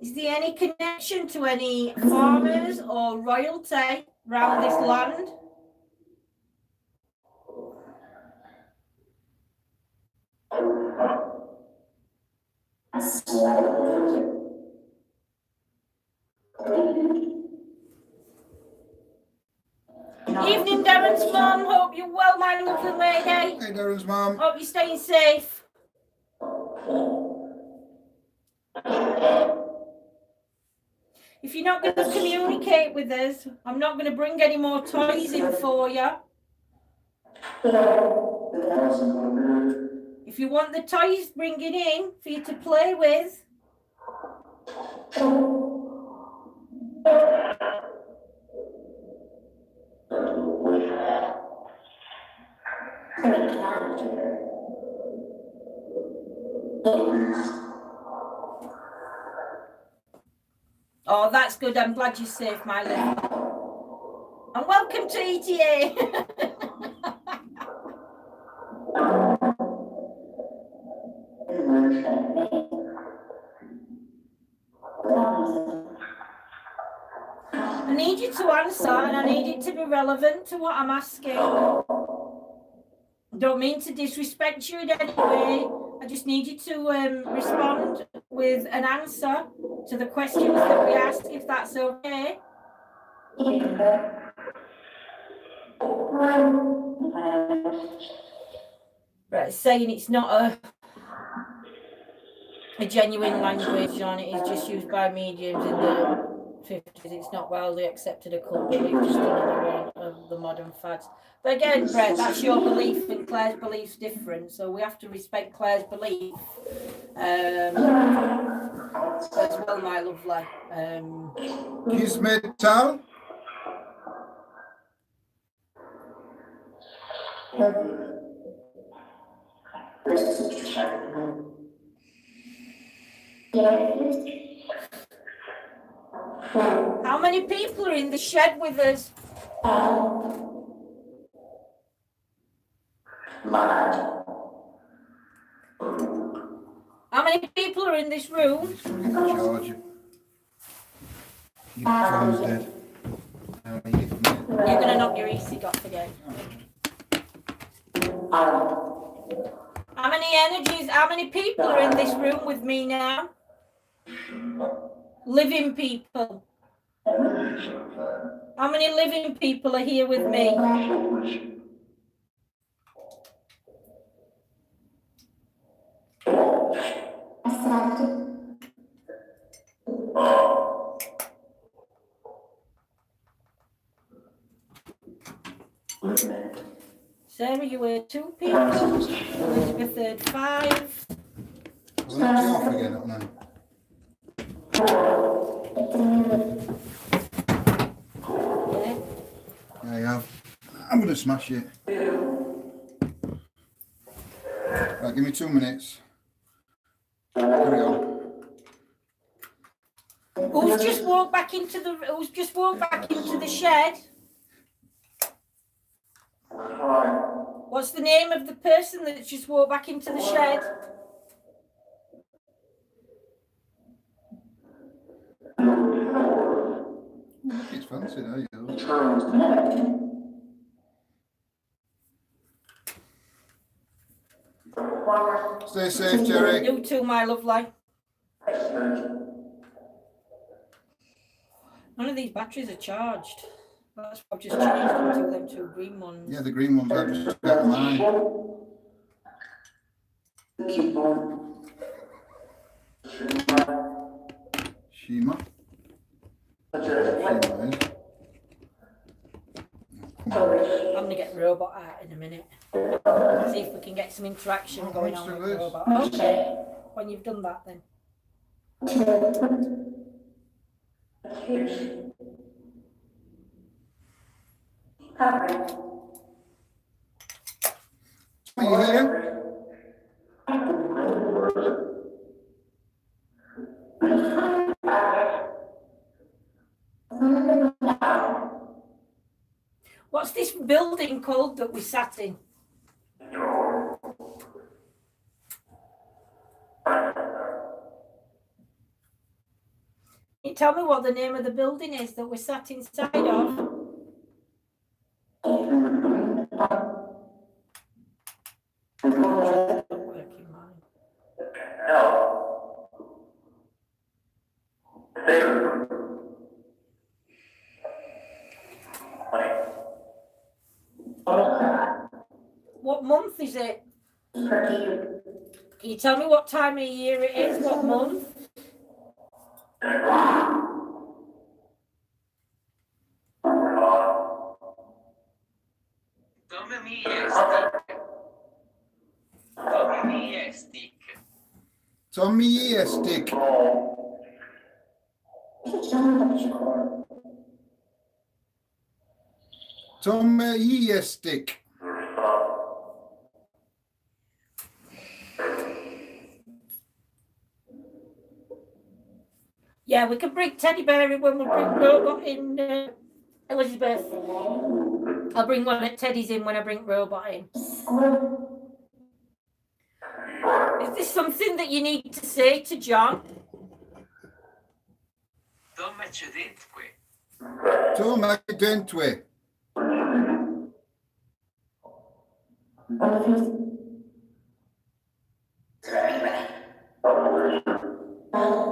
Is there any connection to any farmers or royalty around this land? Evening, Darren's mum. Hope you're well, my lovely lady. Hey, Darren's mum. Hope you're staying safe. If you're not going to communicate with us, I'm not going to bring any more toys in for you. If you want the toys bringing in for you to play with, oh, that's good. I'm glad you're safe, my love. And welcome to ETA. I need you to answer, and I need it to be relevant to what I'm asking. I don't mean to disrespect you in any way. I just need you to respond with an answer to the questions that we ask, if that's okay. Right, it's saying it's not a genuine language, and it is just used by mediums in the 50s. It's not widely accepted occult belief, just another one of the modern fads. But again, Brett, that's your belief, and Claire's belief's different, so we have to respect Claire's belief as well, my lovely. Kismetal? How many people are in the shed with us? How many people are in this room? It's going to get the charger. Your phone's dead. I need it for me. You're going to knock your e-cig off again. How many people are in this room with me now? Living people. How many living people are here with me? Sarah, you were 2 people. Elizabeth heard 5. Wasn't it off again up now? Yeah. Yeah, you have. I'm going to smash it. Right, give me 2 minutes. Carry on. Who's just walked back into the shed? What's the name of the person that just walked back into the shed? It's fancy now, you know. Stay safe, Jerry. You too, my lovely. None of these batteries are charged. That's why I've just changed them to them 2 green ones. Yeah, the green ones, I just got mine. Shima. Shima is. I'm going to get robot out in a minute. See if we can get some interaction going on with robot. Okay, when you've done that then. Are you here? What's this building called that we sat in? Can you tell me what the name of the building is that we sat inside of? What month is it? Can you tell me what time of year it is? What month? Tommy stick. Tommy stick. Yeah, we can bring Teddy Bear in when we bring Robot in, Elizabeth. I'll bring one at Teddy's in when I bring Robot in. Is this something that you need to say to John? Tommy dentwe.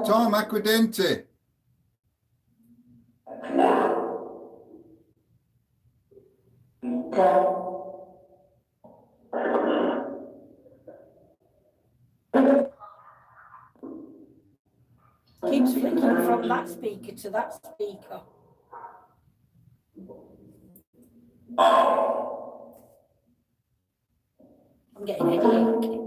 Tom Acquidente. Keeps flicking from that speaker to that speaker. I'm getting a headache.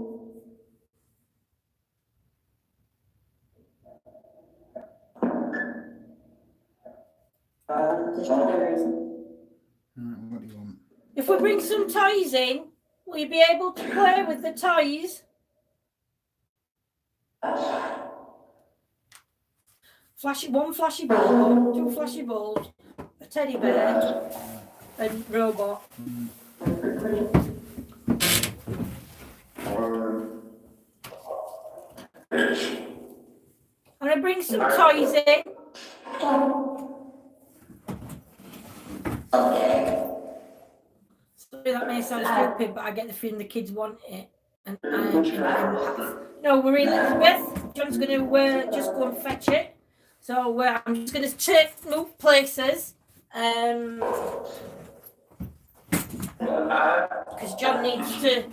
What do you want? If we bring some toys in, will you be able to play with the toys? One flashy ball, 2 flashy balls, a teddy bear, and Robot. I'm going to bring some toys in. may sound stupid, but I get the feeling the kids want it. And I'm an empath. No worry, Elizabeth. John's going to just go and fetch it. So I'm just going to move places. Because John needs to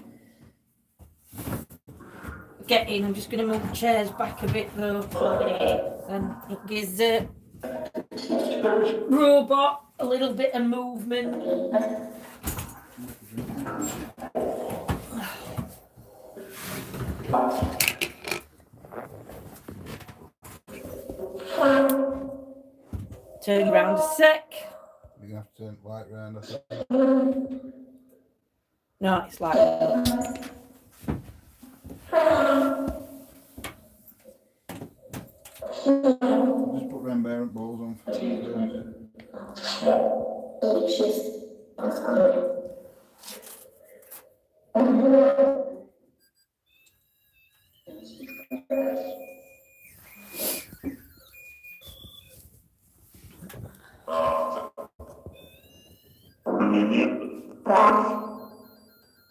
get in. I'm just going to move the chairs back a bit though. And it gives the robot a little bit of movement. Turn around a sec. You're gonna have to turn light round, I think. No, it's like that. Just put them parent balls on first.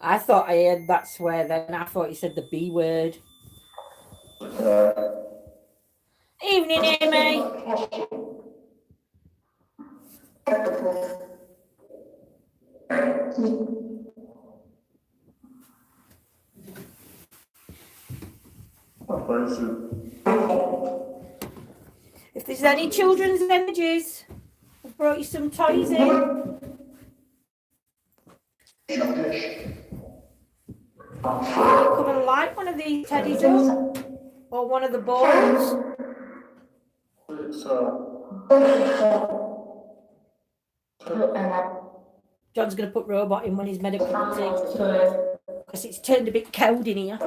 I thought I heard that swear then. I thought you said the B word. Evening, Amy. If there's any children's energies, I've brought you some toys in. Come and light one of these teddies up, or one of the balls. John's going to put robot in when he's medical because it's turned a bit cold in here.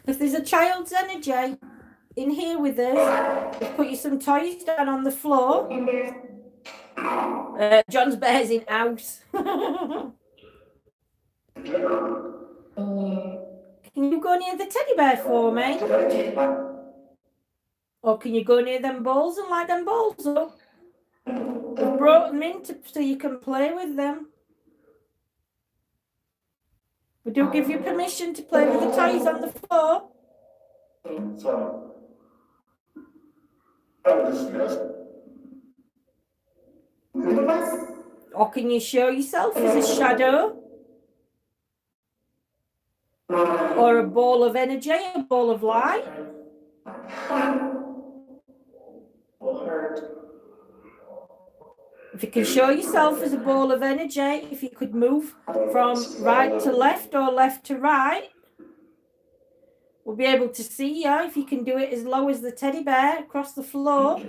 If there's a child's energy in here with us, we'll put you some toys down on the floor. John's bear's in house. Can you go near the teddy bear for me? Or can you go near them balls and light them balls up? We've brought them in so you can play with them. We do give you permission to play with the toys on the floor. Or can you show yourself as a shadow? Or a ball of energy, a ball of light? If you can show yourself as a ball of energy, if you could move from right to left or left to right, we'll be able to see you. If you can do it as low as the teddy bear across the floor.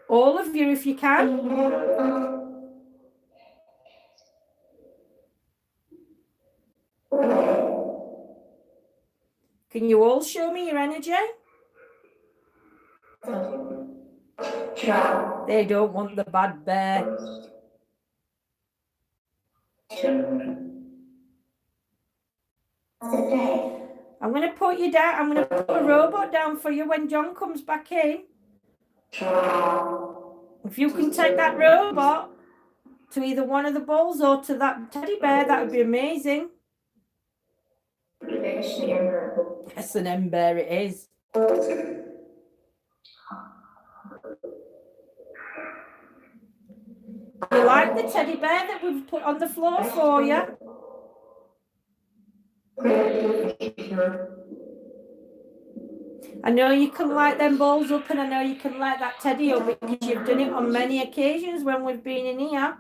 All of you, if you can. Can you all show me your energy? They don't want the bad bear. I'm going to put you down. I'm going to put a robot down for you when John comes back in. If you can take that robot to either one of the balls or to that teddy bear, that would be amazing. Yes, an M bear it is. Do you like the teddy bear that we've put on the floor for you? I know you can light them balls up and I know you can light that teddy up because you've done it on many occasions when we've been in here.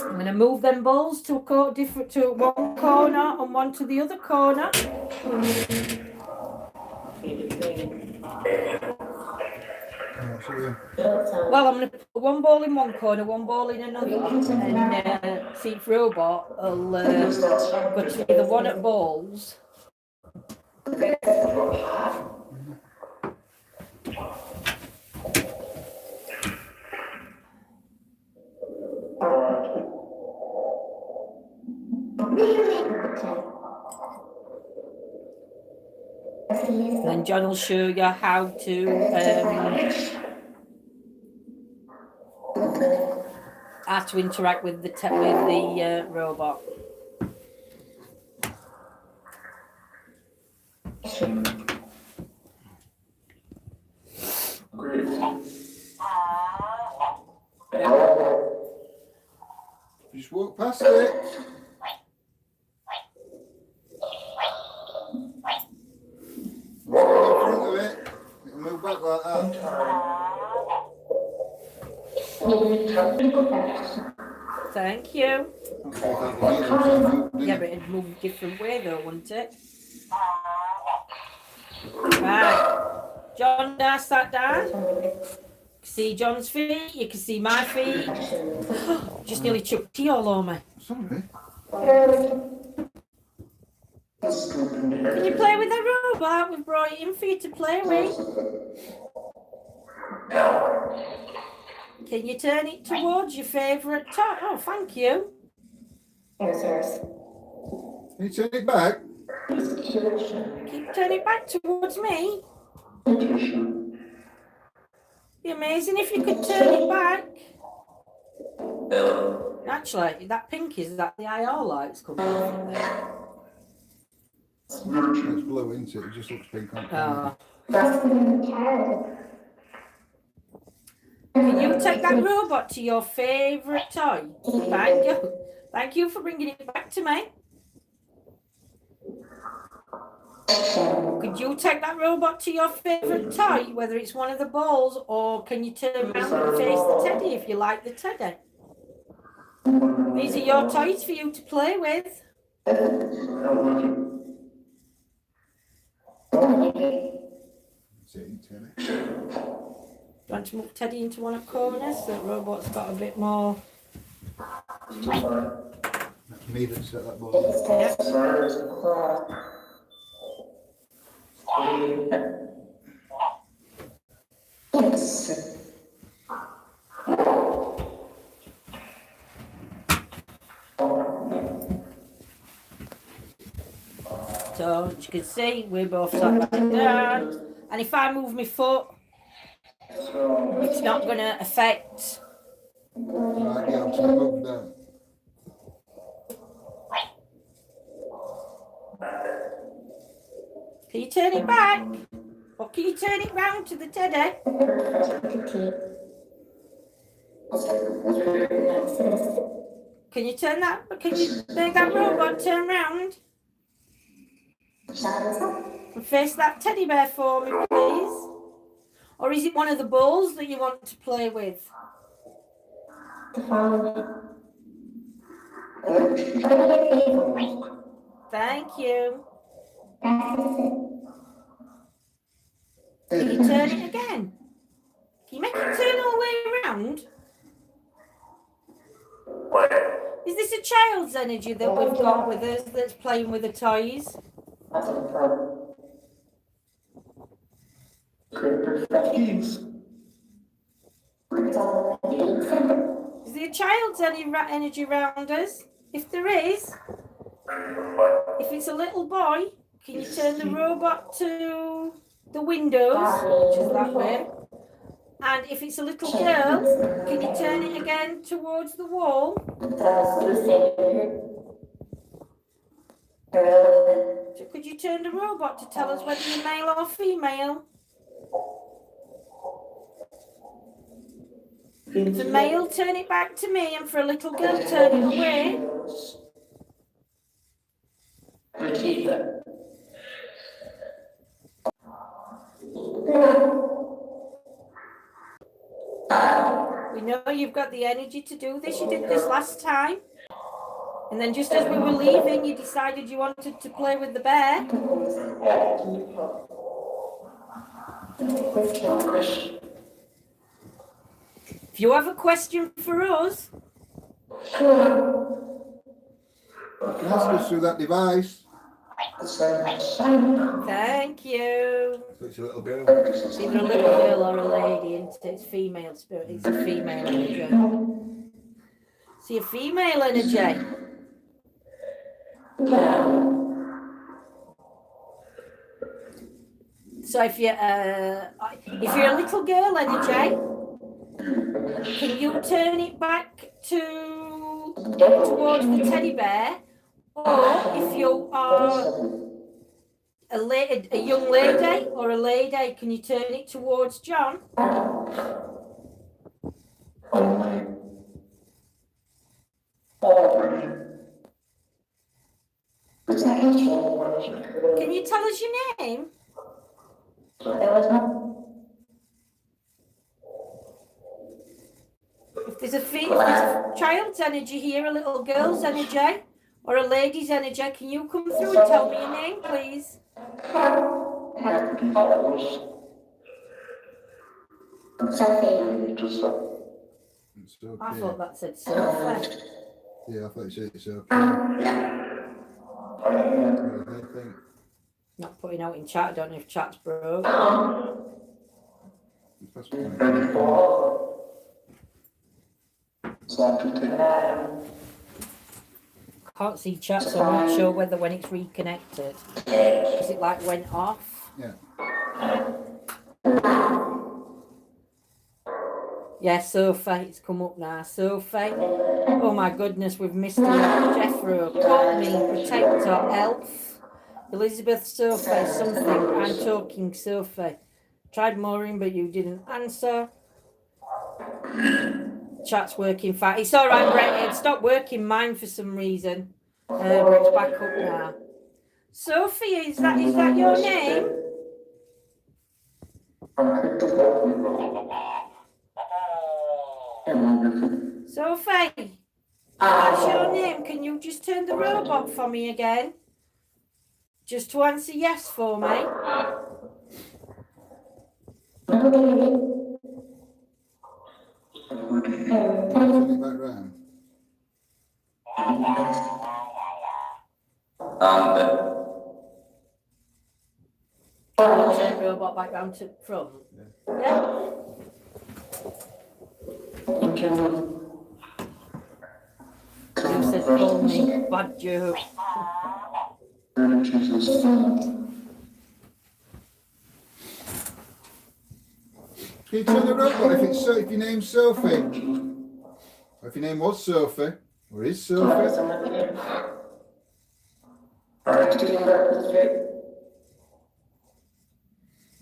I'm going to move them balls to one corner and one to the other corner. Well, I'm going to put one ball in one corner, one ball in another, and see if robot will go to either one at balls Then John will show you how to interact with the robot. Just walk past it. Walk in front of it. It'll move back like that. Thank you. Okay, Yeah, but it'd move a different way though, wouldn't it? Right. John, dash that down. See John's feet, you can see my feet. Just nearly chucked tea all over me. Sorry. Can you play with the robot? We've brought it in for you to play with. Can you turn it towards your favourite toy? Oh, thank you. Can you turn it back? Keep turning it back towards me. Be amazing if you could turn it back. Actually, that pink is that the IR lights coming off there. It's blue, isn't it? It just looks pink on camera. Can you take that robot to your favourite toy? Thank you. Thank you for bringing it back to me. Could you take that robot to your favourite toy, whether it's one of the balls, or can you turn around and face the teddy if you like the teddy? These are your toys for you to play with. Do you want to move Teddy into one of the corners so that robot's got a bit more? Me that set that ball. So as you can see, we're both sat back down, and if I move my foot, it's not going to affect. Right, yeah, I'm sorry, move down. Can you turn it back? Or can you turn it round to the teddy? Can you turn that? Can you make that robot turn round? And face that teddy bear for me, please. Or is it one of the balls that you want to play with? Thank you. Can you turn it again? Can you make it turn all the way around? Is this a child's energy that we've got with us that's playing with the toys? Is there a child's energy around us? If there is, if it's a little boy, can you turn the robot to the windows, which is that way? And if it's a little girl, can you turn it again towards the wall? So could you turn the robot to tell us whether you're male or female? For male, turn it back to me, and for a little girl, turn it away. We know you've got the energy to do this. You did this last time. And then just as we were leaving, you decided you wanted to play with the bear. If you have a question for us, You can ask us through that device. Thank you. So it's a little girl. It's either a little girl or a lady, and it's female spirit. It's a female energy. See a female energy. So if you're a little girl energy, can you turn it back towards the teddy bear? Or if you are a young lady or a lady, can you turn it towards John? Can you tell us your name? If there's a child's energy here, a little girl's energy, or a lady's energy, can you come through and tell me your name, please? It's okay. I thought that said Sophie. Yeah, I thought you said it's okay. What do they think? Not putting out in chat. I don't know if chat's broke. That's fine. Can't see chat, so I'm not sure whether when it's reconnected, is it like went off? Yeah. Yeah, Sophie, it's come up now. Sophie. Oh my goodness, we've missed a lot. Jeffro, Courtney, Protector, Elf, Elizabeth, Sophie, something. I'm talking, Sophie. Tried Maureen, but you didn't answer. Chat's working fine. It's all right, Brett. It stopped working mine for some reason. But it's back up now. Sophie, is that your name? Sophie, that's your name. Can you just turn the robot for me again? Just to answer yes for me. Turn it back round. Turn the robot back round to front. Yeah. You said call me bad joke. Can you turn the robot if your name's Sophie? Or if your name was Sophie, or is Sophie?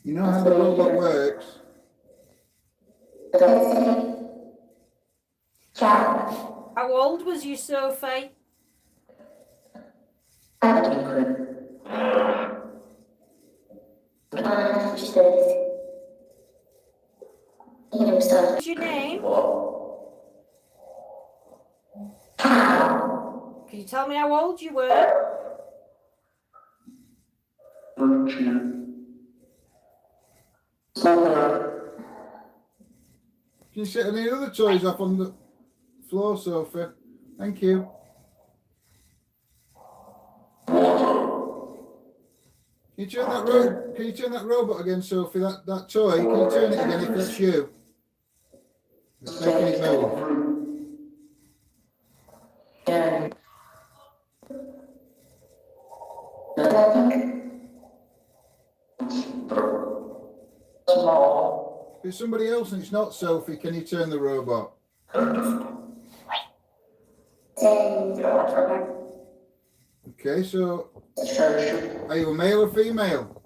You know how the robot works? How old was you, Sophie? What's your name? Can you tell me how old you were? Can you set any other toys up on the floor, Sophie? Thank you. Can you turn that robot again, Sophie? That toy, can you turn it again if that's you? It's making it move. If it's somebody else and it's not Sophie, can you turn the robot? Okay, so are you a male or female?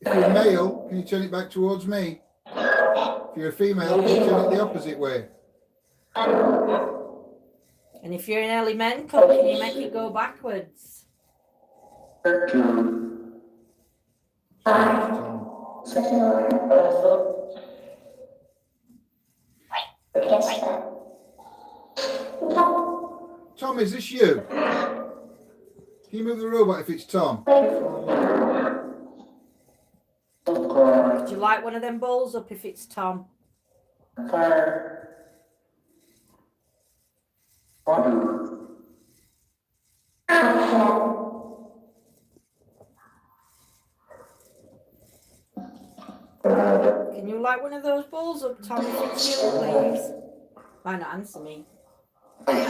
If you're a male, can you turn it back towards me? If you're a female, can you turn it the opposite way? And if you're an elemental, can you make it go backwards? Tom, is this you? Can you move the robot if it's Tom? Would you like one of them balls up if it's Tom? like one of those balls up, Tom, if it's you, please? Might not answer me. Come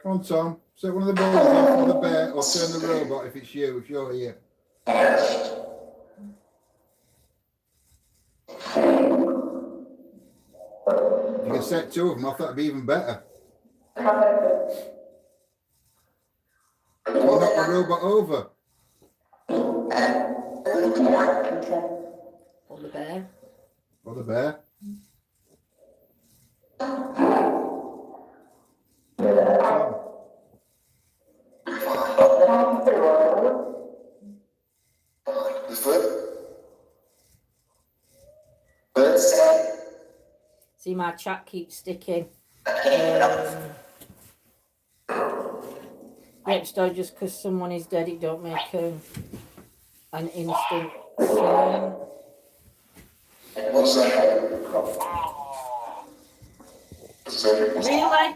on, Tom. Set one of the balls off for the bear or turn the robot if it's you, if you're here. You can set two of them off, that'd be even better. You knock the robot over. Or the bear. Or the bear. See, my chat keeps sticking. Yep, so just because someone is dead, it don't make an instant film. Really?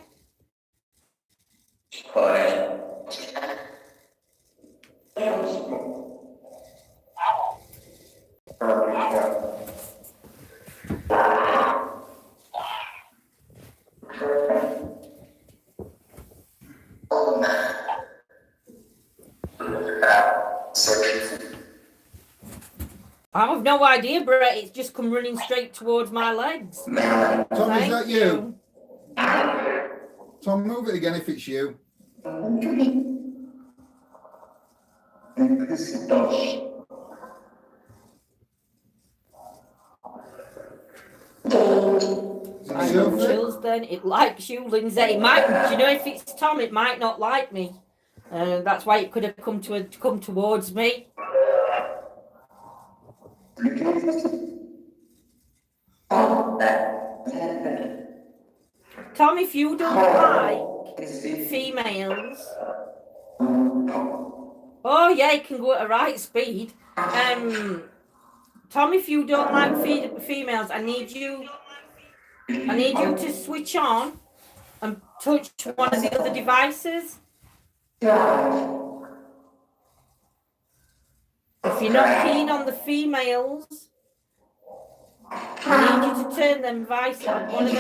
I have no idea, Brett. It's just come running straight towards my legs. Tom, is that you? Tom, move it again if it's you. I have chills then. It likes you, Lindsay. It might, do you know, if it's Tom, it might not like me. That's why it could have come towards me. Tom, if you don't like females, oh yeah, it can go at a right speed. Tom, if you don't like females, I need you to switch on and touch one of the other devices. If you're not keen on the females, I need you to turn one of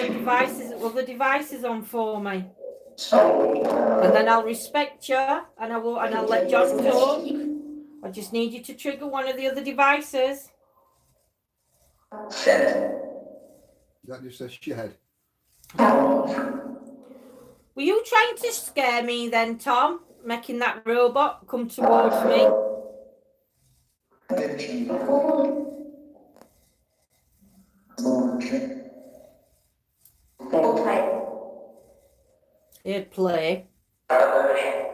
the devices on for me. And then I'll respect you and I'll let John talk. I just need you to trigger one of the other devices. That just says shed. Were you trying to scare me then, Tom? Making that robot come towards me? He'd play. I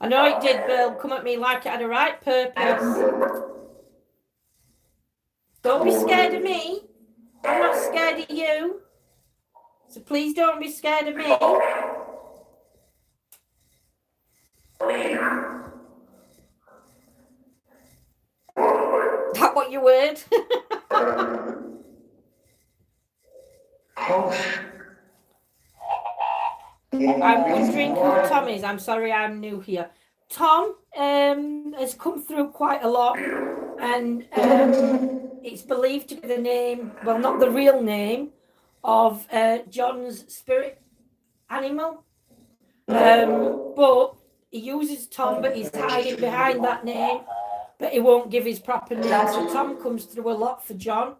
know it did, Bill. Come at me like it had a right purpose. Don't be scared of me. I'm not scared of you. So please don't be scared of me. That what you heard? I'm wondering who Tom is. I'm sorry, I'm new here. Tom has come through quite a lot, and it's believed to be the name, well, not the real name, of John's spirit animal. But he uses Tom, but he's hiding behind that name, but he won't give his proper name. So Tom comes through a lot for John.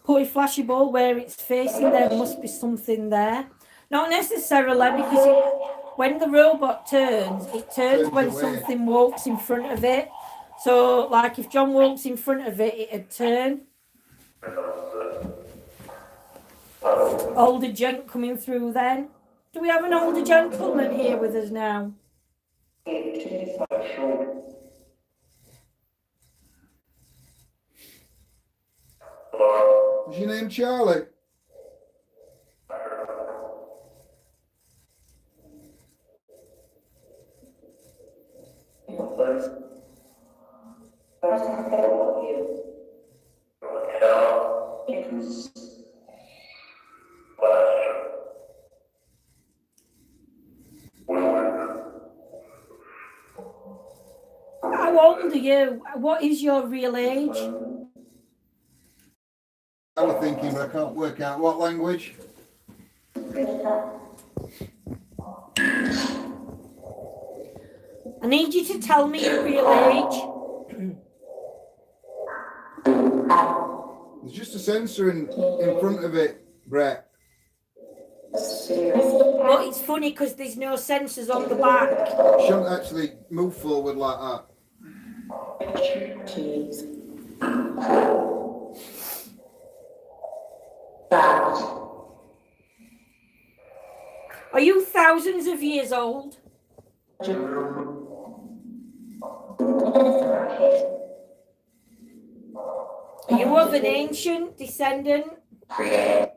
Put a flashy ball where it's facing, there must be something there. Not necessarily, because when the robot turns, it turns when something walks in front of it. So, like if John walks in front of it, it'd turn. Older gent coming through then. Do we have an older gentleman here with us now? Is your name Charlie? How old are you? What is your real age? I was thinking, but I can't work out what language. I need you to tell me your real age. There's just a sensor in front of it, Brett. But it's funny because there's no sensors on the back. Shouldn't actually move forward like that. Are you thousands of years old? Are you of an ancient descendant? Create.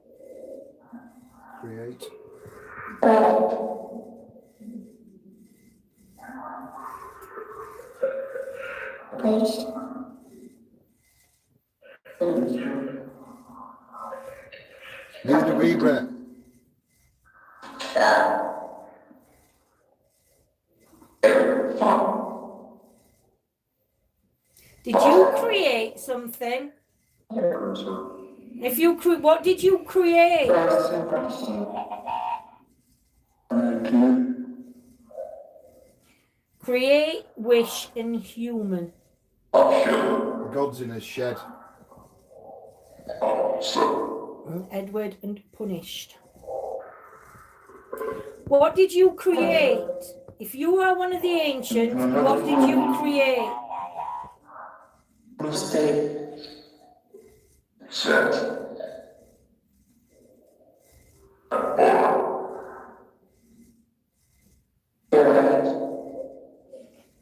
Neither do we, Brett. Did you create something? If you what did you create? Create, wish, and human. God's in his shed. Edward and punished. What did you create? If you are one of the ancients, what did you create?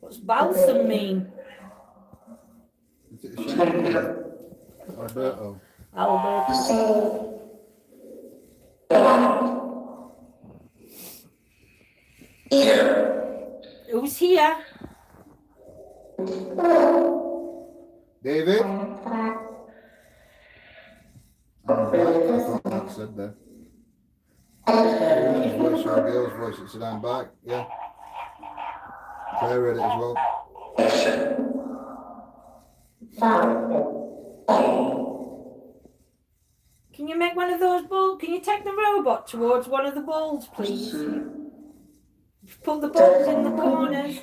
What's balsam mean? Is it a shed? Alberto. Albert. Who's here? David? I thought Mark said that. Woman's voice or a girl's voice that said I'm back, yeah. Claire read it as well. Can you make one of those balls? Can you take the robot towards one of the balls, please? Put the balls in the corners.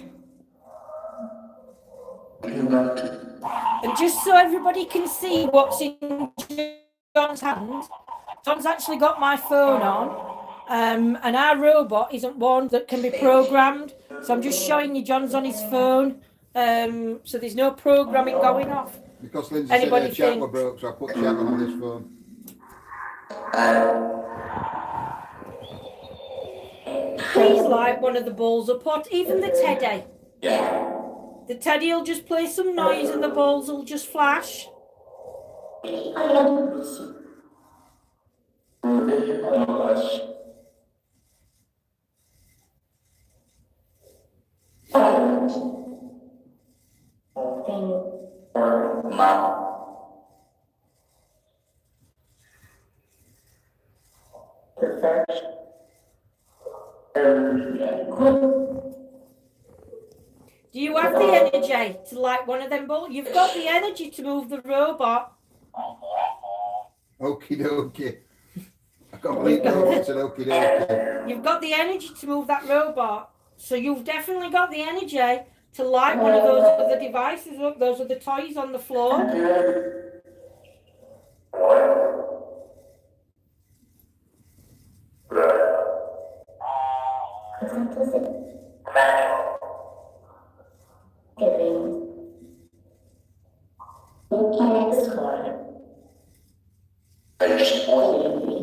And just so everybody can see what's in John's hand, John's actually got my phone on, and our robot isn't one that can be programmed. So I'm just showing you John's on his phone, so there's no programming going off. Because Lindsay said her chat were broke, so I put chat on this phone. Please light one of the balls up, or even the teddy. The teddy will just play some noise and the balls will just flash. Do you have the energy to light one of them balls? You've got the energy to move the robot. Okie dokie. I can't believe it's an okie dokie. You've got the energy to move that robot. So you've definitely got the energy to light one of those other devices. Look, those are the toys on the floor.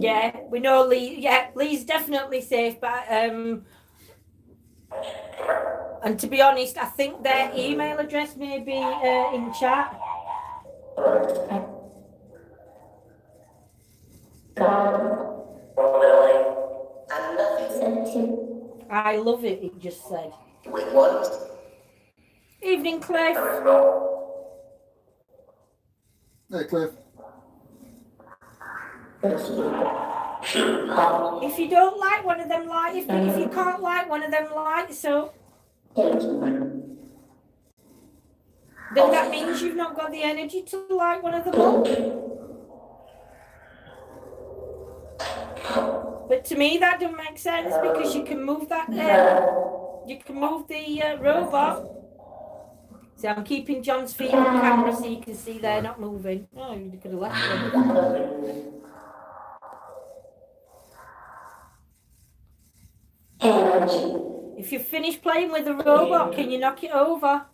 Yeah, we know Lee. Yeah, Lee's definitely safe, but and to be honest, I think their email address may be in chat. I love it. It just said. Evening, Cliff. Hey, Cliff. If you don't like one of them, light. If you can't like one of them, light. So. then that means you've not got the energy to light one of them up. But to me, that doesn't make sense because you can move that. You can move the robot. See, I'm keeping John's feet on camera so you can see they're not moving. Oh, you could have left them. If you've finished playing with the robot, can you knock it over?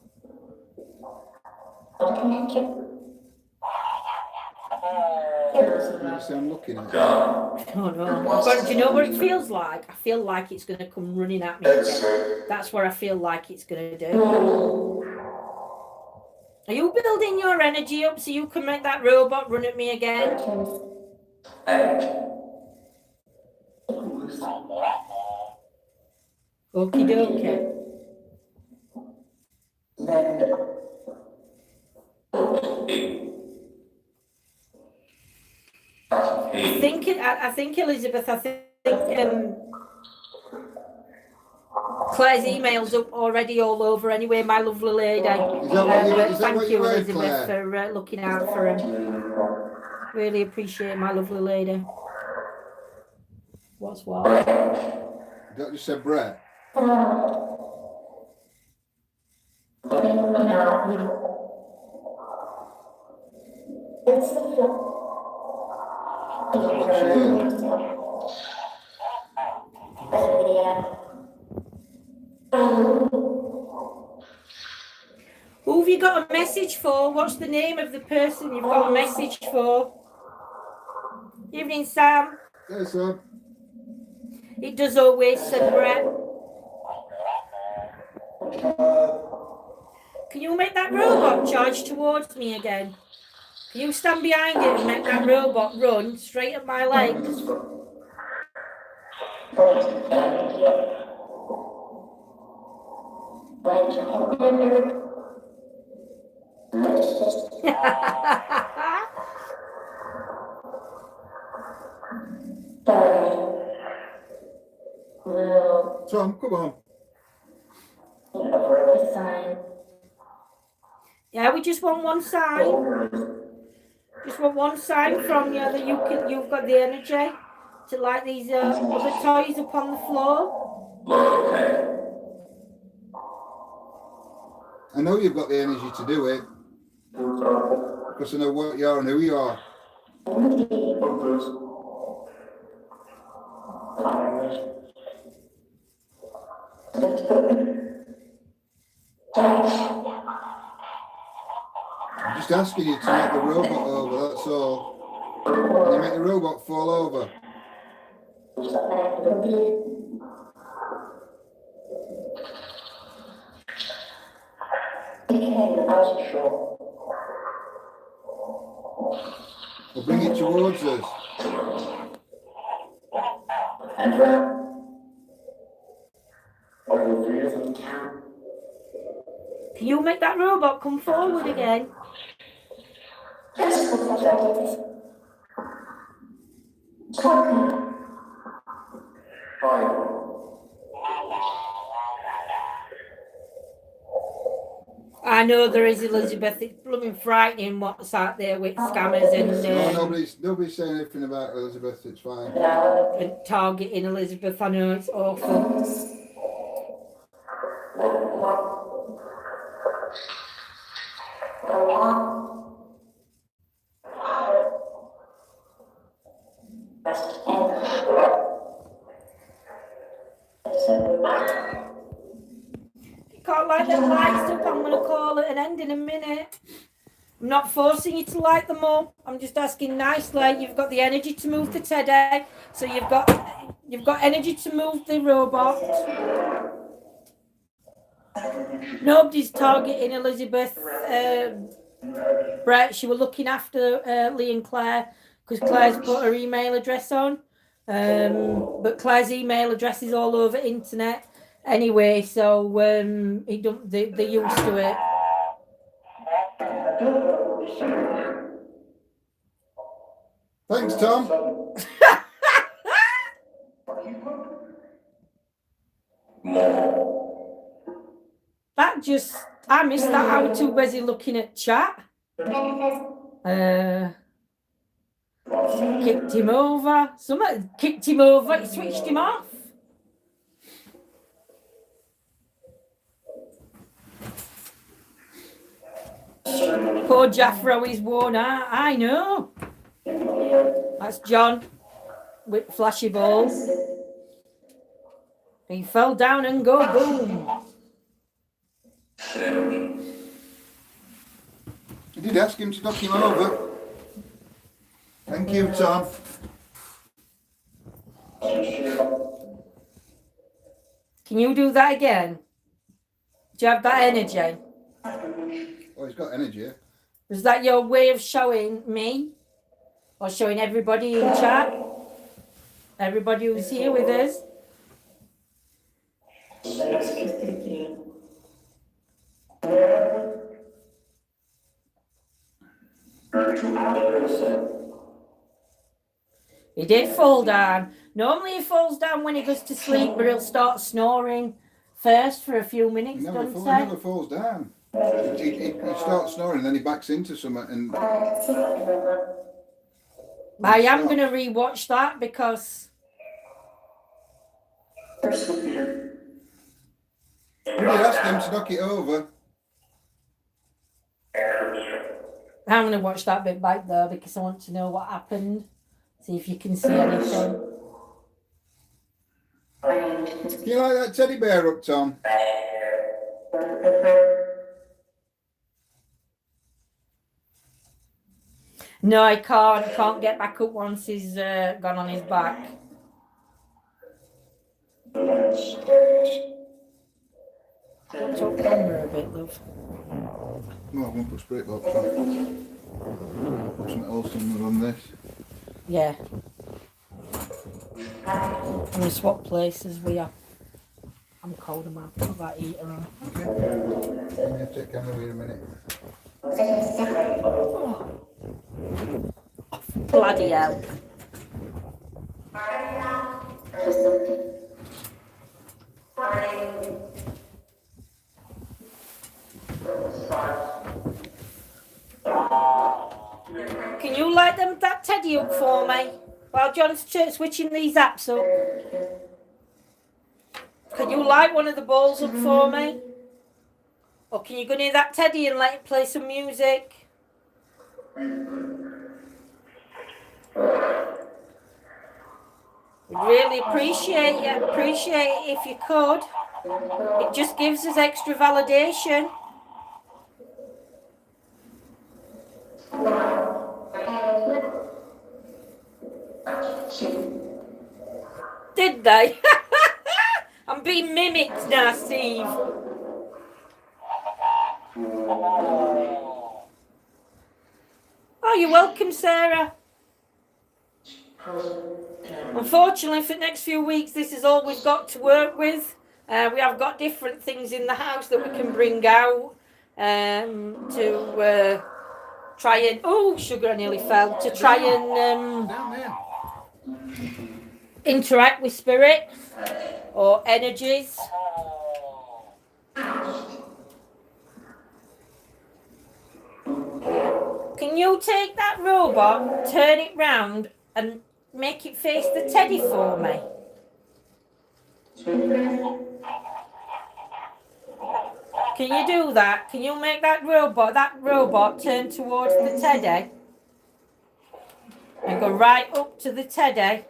I'm looking at it. Oh no. But do you know what it feels like? I feel like it's going to come running at me again. That's what I feel like it's going to do. Are you building your energy up so you can make that robot run at me again? Okie dokie. I think Elizabeth, Claire's email's up already all over anyway, my lovely lady. Thank you, Elizabeth, for looking out for him. Really appreciate my lovely lady. What's what? That just said Brett. Who have you got a message for? What's the name of the person you've got a message for? Evening, Sam. Hey, Sam. It does always, said Brett. Can you make that robot charge towards me again? Can you stand behind it and make that robot run straight at my legs? Tom, come on. Yeah, we just want one sign. Just want one sign from you that you've got the energy to light these other toys up on the floor. I know you've got the energy to do it. Because I know what you are and who you are. I'm just asking you to make the robot over, that's all. Can you make the robot fall over? Or bring it towards us. Can you make that robot come forward again? I know there is, Elizabeth. It's blooming frightening what's out there with scammers and nobody's saying anything about Elizabeth. It's fine. And targeting Elizabeth. I know it's awful. Can't light them lights up. I'm going to call it an end in a minute. I'm not forcing you to light them up. I'm just asking nicely. You've got the energy to move the teddy, so you've got energy to move the robot. Nobody's targeting Elizabeth. Brett, she was looking after Lee and Claire because Claire's put her email address on. But Claire's email address is all over internet anyway, so they're used to it. Thanks, Tom. That just I missed that. How too busy looking at chat. Kicked him over. Somebody kicked him over. It switched him off. Poor Jaffro is worn out. I know. That's John with flashy balls. He fell down and go boom. You did ask him to knock him over. Thank you, Tom. Can you do that again? Do you have that energy? Oh, he's got energy. Is that your way of showing me? Or showing everybody in chat? Everybody who's here with us? He did fall down. Normally he falls down when he goes to sleep, but he'll start snoring first for a few minutes, He never, don't he he? never falls down. He starts snoring and then he backs into something and... I am going to rewatch that because... You did ask him to knock it over. I'm going to watch that bit back though because I want to know what happened. See if you can see anything. Do you like that teddy bear up, Tom? No, I can't. I can't get back up once he's gone on his back. Watch up camera a bit, love. No, I won't put spray box on. Put something else on this. Yeah. I'm going to swap places with you. I'm cold, I'm going to put that heater on. Okay. I'm going to take camera here a minute. Bloody hell. Can you light that teddy up for me? While John's switching these apps up. Can you light one of the balls up for me? Or can you go near that teddy and let it play some music? Really appreciate it if you could. It just gives us extra validation. Did they? I'm being mimicked now, Steve. Oh, you're welcome, Sarah. Unfortunately, for the next few weeks, this is all we've got to work with. We have got different things in the house that we can bring out to try and... Oh, sugar, I nearly fell. To try and interact with spirits or energies. Can you take that robot, turn it round and make it face the teddy for me? Can you do that? Can you make that robot turn towards the teddy? And go right up to the teddy?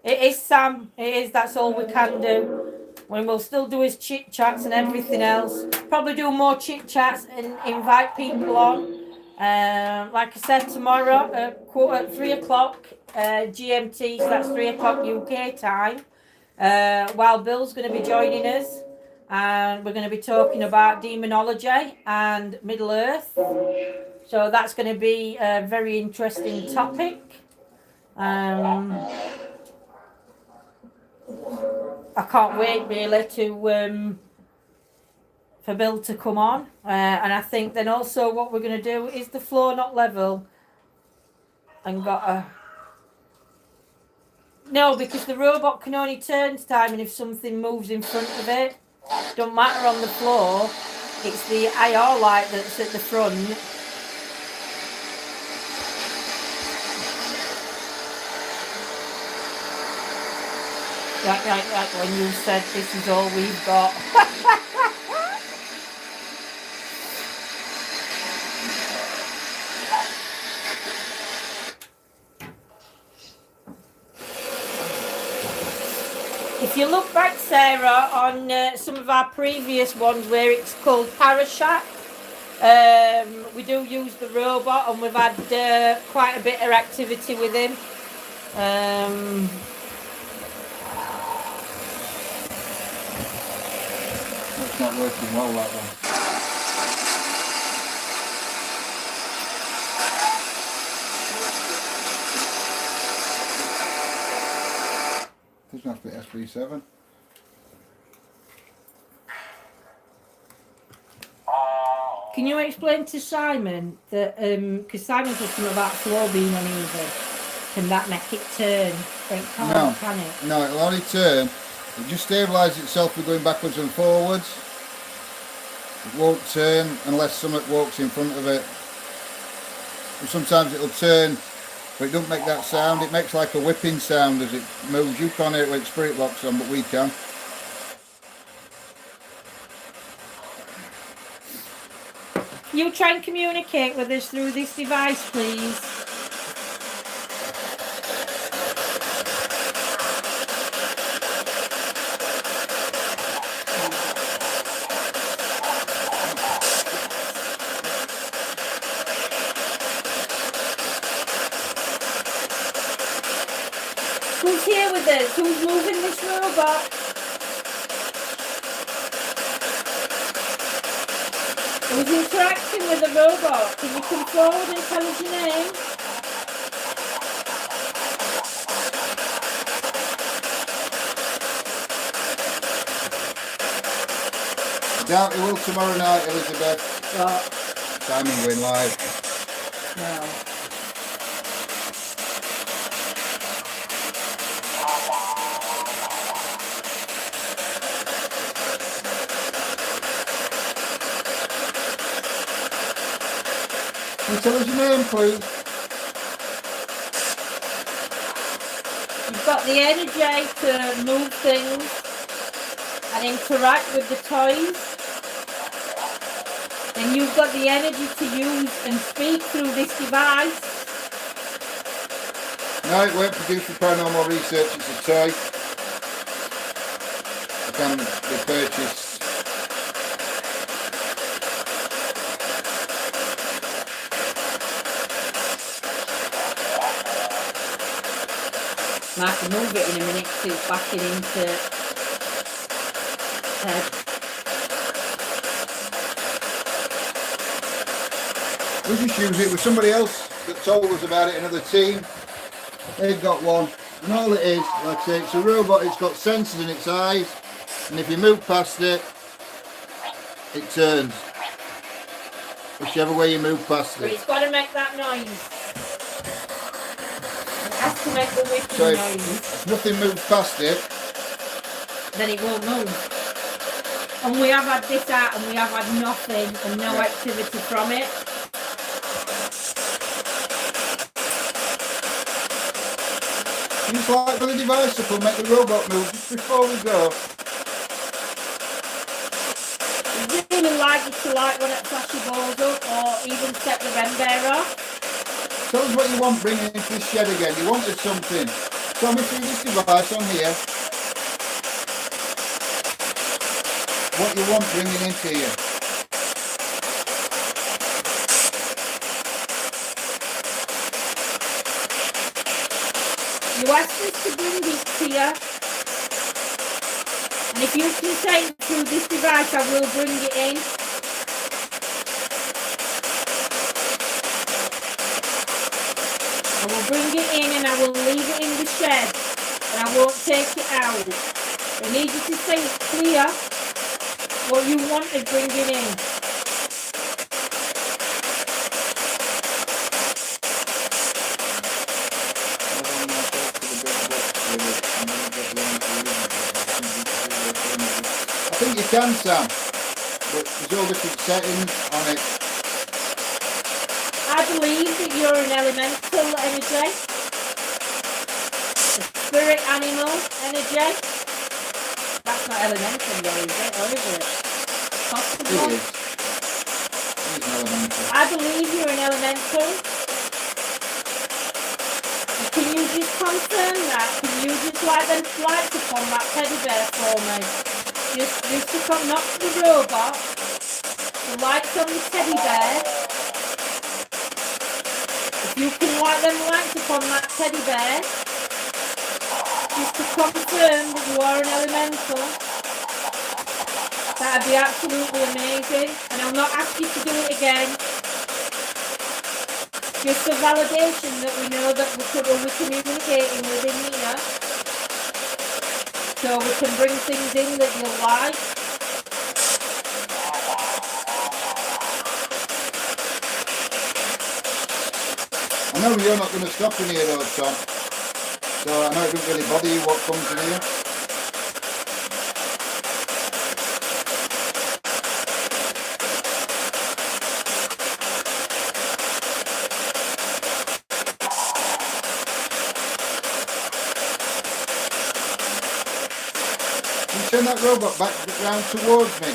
It is, Sam. It is. That's all we can do. When we'll still do his chit chats and everything else. Probably do more chit chats and invite people on. Like I said, tomorrow at 3 o'clock GMT, so that's 3 o'clock UK time. While Bill's going to be joining us, and we're going to be talking about demonology and Middle Earth. So that's going to be a very interesting topic. I can't wait really to for Bill to come on, and I think then also what we're going to do is the floor not level, and no, because the robot can only turn timing if something moves in front of it. Don't matter on the floor. It's the IR light that's at the front. Like when you said this is all we've got. If you look back, Sarah, on some of our previous ones where it's called Parashack, we do use the robot and we've had quite a bit of activity with him. That's not working well, that one. Doesn't have to be SB7. Can you explain to Simon that, because Simon said something about floor being uneven, can that make it turn? It can't, No. can it? No, it'll only turn. It just stabilises itself by going backwards and forwards. It won't turn unless something walks in front of it. And sometimes it'll turn, but it doesn't make that sound. It makes like a whipping sound as it moves. You can't hear it with spirit box on, but we can. You try and communicate with us through this device, please. Who's here with us? Who's moving this robot? Who's interacting with the robot? Can you come forward and tell us your name? I doubt it will tomorrow night, Elizabeth. What? Timing going live. No. Can you tell us your name, please? You've got the energy to move things and interact with the toys. And you've got the energy to use and speak through this device. No, it won't produce for paranormal research. It's a toy. It can be purchased. I can move it in a minute because it's backing into head. We just use it with somebody else that told us about it, another team. They've got one, and all it is, like I say, it's a robot. It's got sensors in its eyes, and if you move past it, it turns. Whichever way you move past But it. it's got to make that noise. It has to make the whipping So noise. if nothing moves past it, Then it won't move. And we have had this out and we have had nothing and no activity from it. just like for the device up and make the robot move just before we go. Would you really like you to like when it flashes balls up or even set the REM bearer off? Tell us what you want bringing into this shed again. You wanted something. Tell me through this device on here what you want bringing into here. You asked us to bring this to you. And if you can say it through this device, I will bring it in. I will bring it in and I will leave it in the shed. And I won't take it out. I need you to say it clear what you wanted bringing in. I think you can, Sam. But there's all different settings on it. I believe that you're an elemental energy. A spirit animal energy. That's not elemental though, is it? Or is it? Possibly. It is. It is an elemental. I believe you're an elemental. Can you just confirm that? Can you just light them flights upon that teddy bear for me? Just to come, not to the robot. The lights on the teddy bear. If you can light them lights upon that teddy bear, just to confirm that you are an elemental, that'd be absolutely amazing. And I'll not ask you to do it again. Just a validation that we know that we're communicating with Nina. So we can bring things in that you like. I know you're not going to stop in here though, Tom. So I know it doesn't really bother you what comes in here. Turn that robot back round towards me.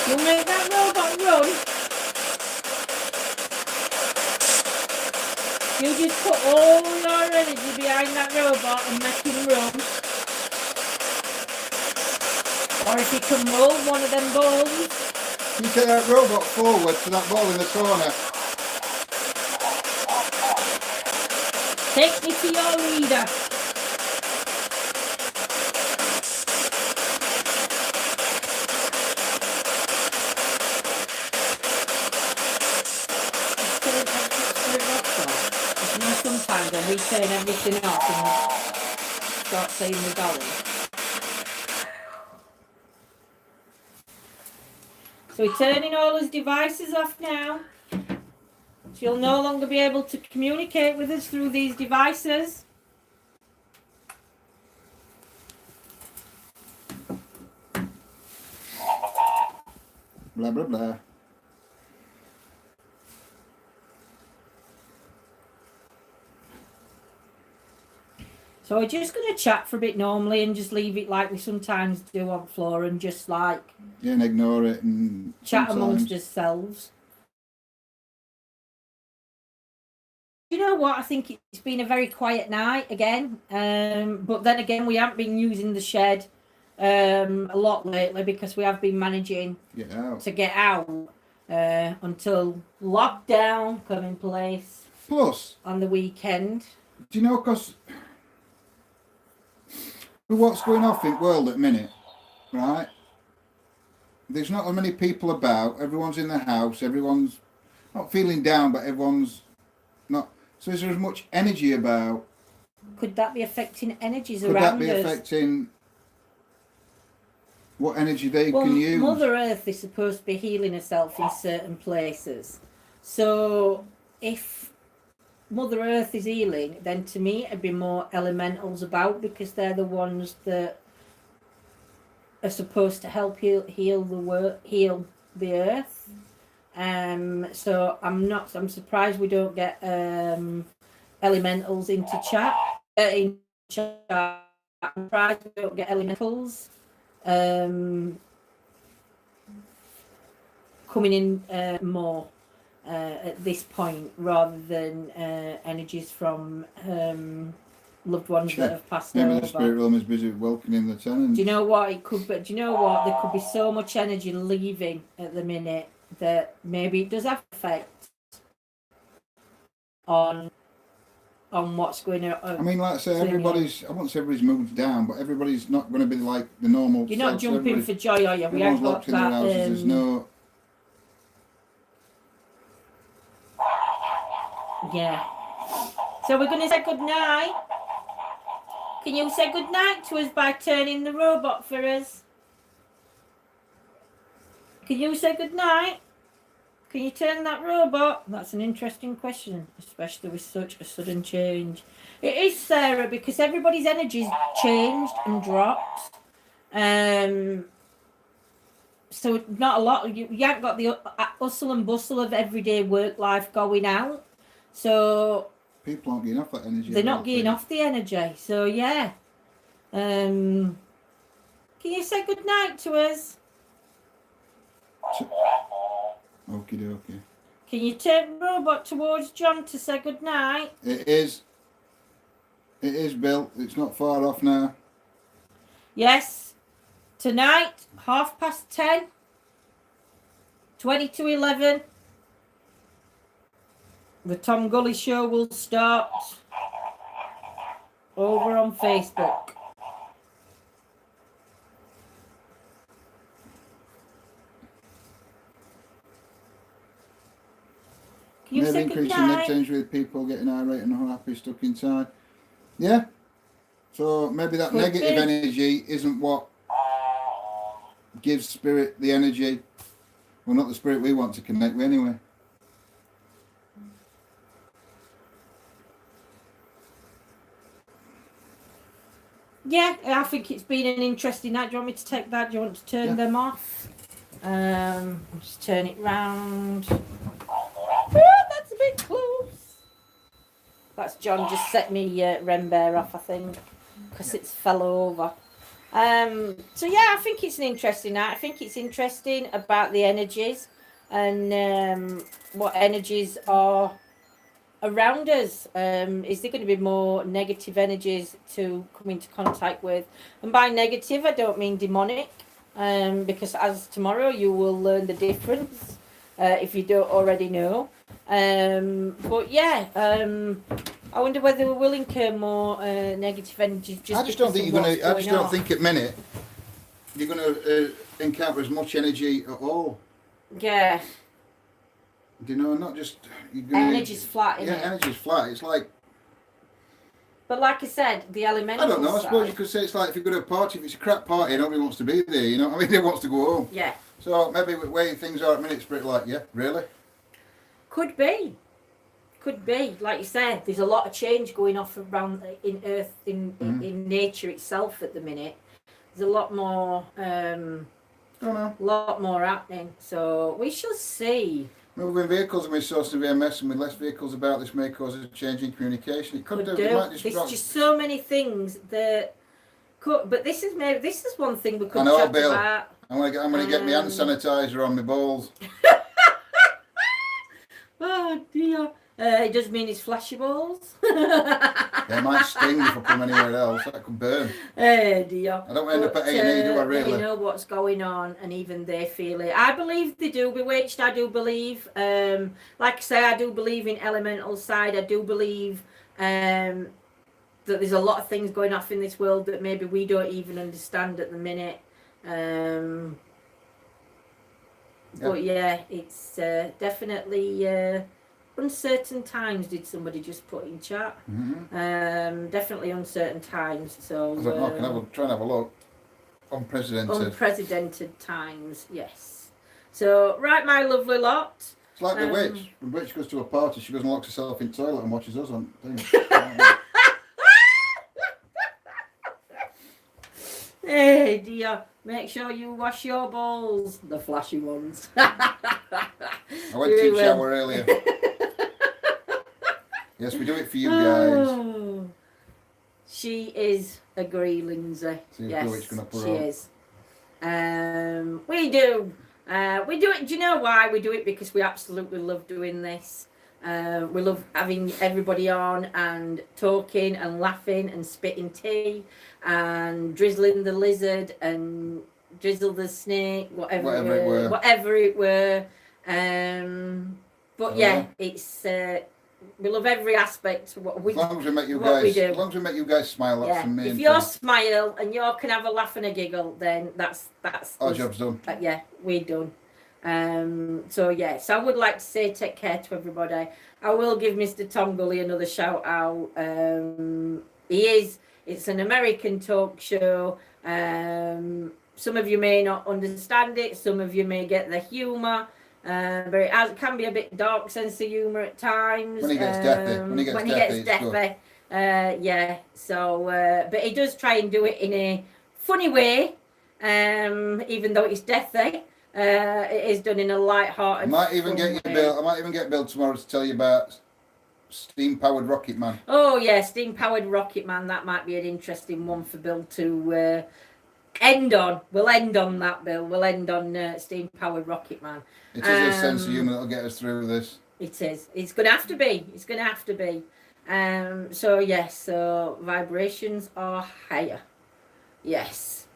You'll make that robot run. You just put all your energy behind that robot and make him run. Or if you can roll one of them balls. Can you take that robot forward to that ball in the corner? Take me to your leader. Sometimes when we turn everything off and start saying we're going. So we're turning all his devices off now. So you'll no longer be able to communicate with us through these devices. Blah, blah, blah. So we're just going to chat for a bit normally and just leave it like we sometimes do on floor and just like Yeah, and ignore it and chat sometimes. amongst ourselves. You know what? I think it's been a very quiet night again. But then again, we haven't been using the shed a lot lately because we have been managing Get out. to get out until lockdown come in place Plus, on the weekend. do you know, because with what's going off in the world at the minute, right? There's not as many people about. Everyone's in the house. Everyone's not feeling down, but everyone's not. So is there as much energy about? Could that be affecting energies Could around that be us? affecting what energy they Well, can use? Mother Earth is supposed to be healing herself in certain places. So if Mother Earth is healing, then to me it'd be more elementals about because they're the ones that are supposed to help heal the earth. So I'm surprised we don't get elementals into chat. I'm surprised we don't get elementals coming in more at this point rather than energies from loved ones that have passed Maybe over. the spirit realm is busy welcoming the tenants. Do you know what it could be? Do you know what? There could be so much energy leaving at the minute that maybe it does have effect on what's going on. I mean, like I say, everybody's, I won't say everybody's moved down, but everybody's not going to be like the normal. You're not jumping for joy, are you? We Everyone's haven't got locked in their that. houses. There's no. Yeah. So we're going to say good night. Can you say good night to us by turning the robot for us? Can you say good night? Can you turn that robot? That's an interesting question, especially with such a sudden change. It is, Sarah, because everybody's energy's changed and dropped. So not a lot. You haven't got the hustle and bustle of everyday work life going out. So People aren't getting off that energy. they're not getting off the energy. So yeah. Can you say good night to us? Okie dokie. Can you turn the robot towards John to say good night? It is. It is, Bill. It's not far off now. Yes. Tonight, 10:30, 20 to 11. The Tom Gully Show will start over on Facebook. Can you Maybe say increasing goodnight? the with people getting irate and unhappy, stuck inside. Yeah. So maybe that Could negative be. energy isn't what gives spirit the energy. Well, not the spirit we want to connect with anyway. Yeah, I think it's been an interesting night. Do you want me to take that? Do you want to turn them off? Just turn it round. That's a bit close. That's John just set me Rem Bear off, I think, because it's fell over. So yeah, I think it's an interesting night. I think it's interesting about the energies and what energies are around us. Is there going to be more negative energies to come into contact with? And by negative, I don't mean demonic, because as tomorrow you will learn the difference if you don't already know. But yeah, I wonder whether we will incur more negative energies. I just don't think you're going to. I just don't think at minute you're going to encounter as much energy at all. Yeah. You know, not just you're gonna, Energy's flat, isn't yeah, it? energy's flat. It's like, But like I said, the elemental I don't know. I suppose side- you could say it's like if you go to a party, if it's a crap party, nobody wants to be there. You know, what I mean, they wants to go home. Yeah. So maybe the way things are at minute, spirit, like, yeah, really. Could be. Like you said, there's a lot of change going off around in Earth, in nature itself at the minute. There's a lot more, Don't know. lot more happening. So we shall see. Moving vehicles and we're supposed to be a mess, and with less vehicles about, this may cause a change in communication. It could do. It might just There's drop. just so many things that could. But this is one thing we could I know, chat Bill. about. I'm gonna get my hand sanitizer on my balls. Oh dear. It does mean it's flashy balls. They might sting if I come anywhere else. That could burn. Oh dear. I don't end up at A&E, do I really? They know what's going on, and even they feel it. I believe they do. Bewitched, I do believe. Like I say, I do believe in elemental side. I do believe that there's a lot of things going off in this world that maybe we don't even understand at the minute. But yeah, it's definitely uncertain times. Did somebody just put in chat? Definitely uncertain times. So I don't know. Can I try and have a look? Unprecedented. Unprecedented times, yes. So right, my lovely lot. It's like the witch. When the witch goes to a party, she goes and locks herself in the toilet and watches us on things. Hey dear, make sure you wash your balls, the flashy ones. I went to the shower earlier. Yes, we do it for you guys. Oh, she is a grey Lindsay. See if Yes, the witch gonna put she her on. is. We do. We do it. Do you know why we do it? Because we absolutely love doing this. We love having everybody on and talking and laughing and spitting tea and drizzling the lizard and drizzle the snake, whatever it were. But yeah, it's we love every aspect. What we As long as we make you what we guys, do. as long as we make you guys smile, that's the main If thing. you smile and you can have a laugh and a giggle, then that's Our us. job's done. Yeah, we're done. So yes, I would like to say take care to everybody. I will give Mr. Tom Gully another shout out. It's an American talk show. some of you may not understand it, some of you may get the humour, but it can be a bit dark sense of humour at times. When he gets deathy. When he gets deathy, yeah. So, but he does try and do it in a funny way, even though it's deathy. It is done in a light-hearted. I might even get Bill tomorrow to tell you about steam-powered Rocket Man. Oh yeah, steam-powered Rocket Man. That might be an interesting one for Bill to end on. We'll end on that, Bill. We'll end on steam-powered Rocket Man. It is a sense of humour that'll get us through this. It is. It's going to have to be. It's going to have to be. So yes. So vibrations are higher. Yes.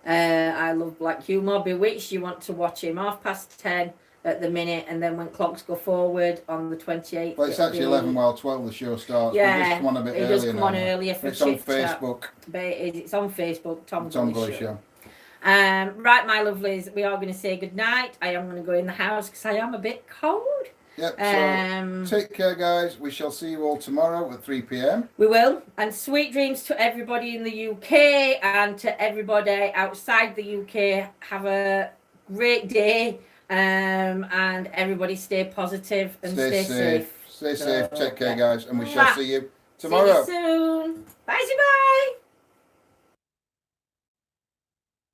I love black humour. Bewitched. You want to watch him 10:30 at the minute, and then when clocks go forward on the 28th. Well, it's actually 11 while 12 the show starts. Yeah, we just come on a bit it earlier does come now. on earlier for It's on chit chat. Facebook. But it's on Facebook. Tom Gully Show. Show. Right, my lovelies, we are going to say good night. I am going to go in the house because I am a bit cold. Yep, so take care, guys. We shall see you all tomorrow at 3 p.m. We will. And sweet dreams to everybody in the UK and to everybody outside the UK. Have a great day. And everybody stay positive and stay safe. Stay safe. Take care, guys. And we shall see you tomorrow. See you soon. Bye, bye.